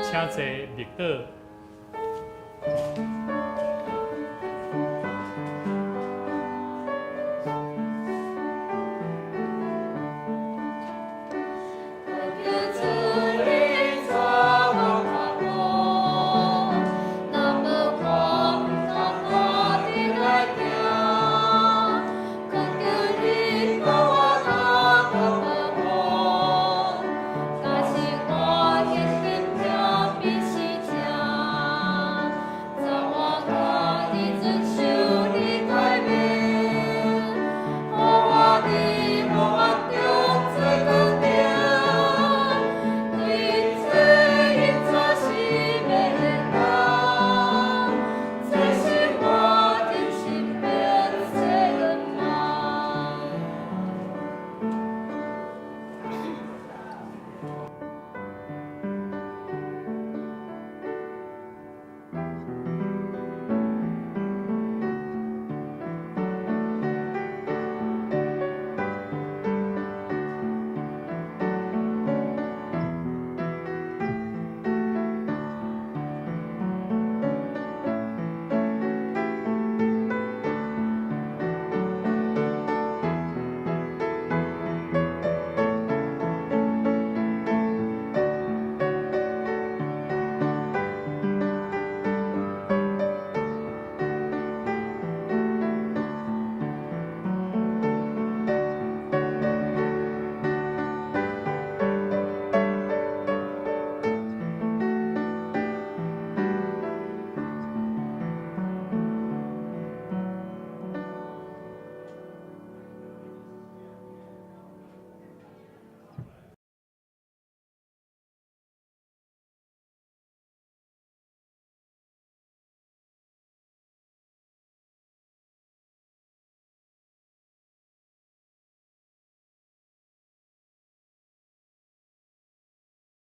请坐立倒。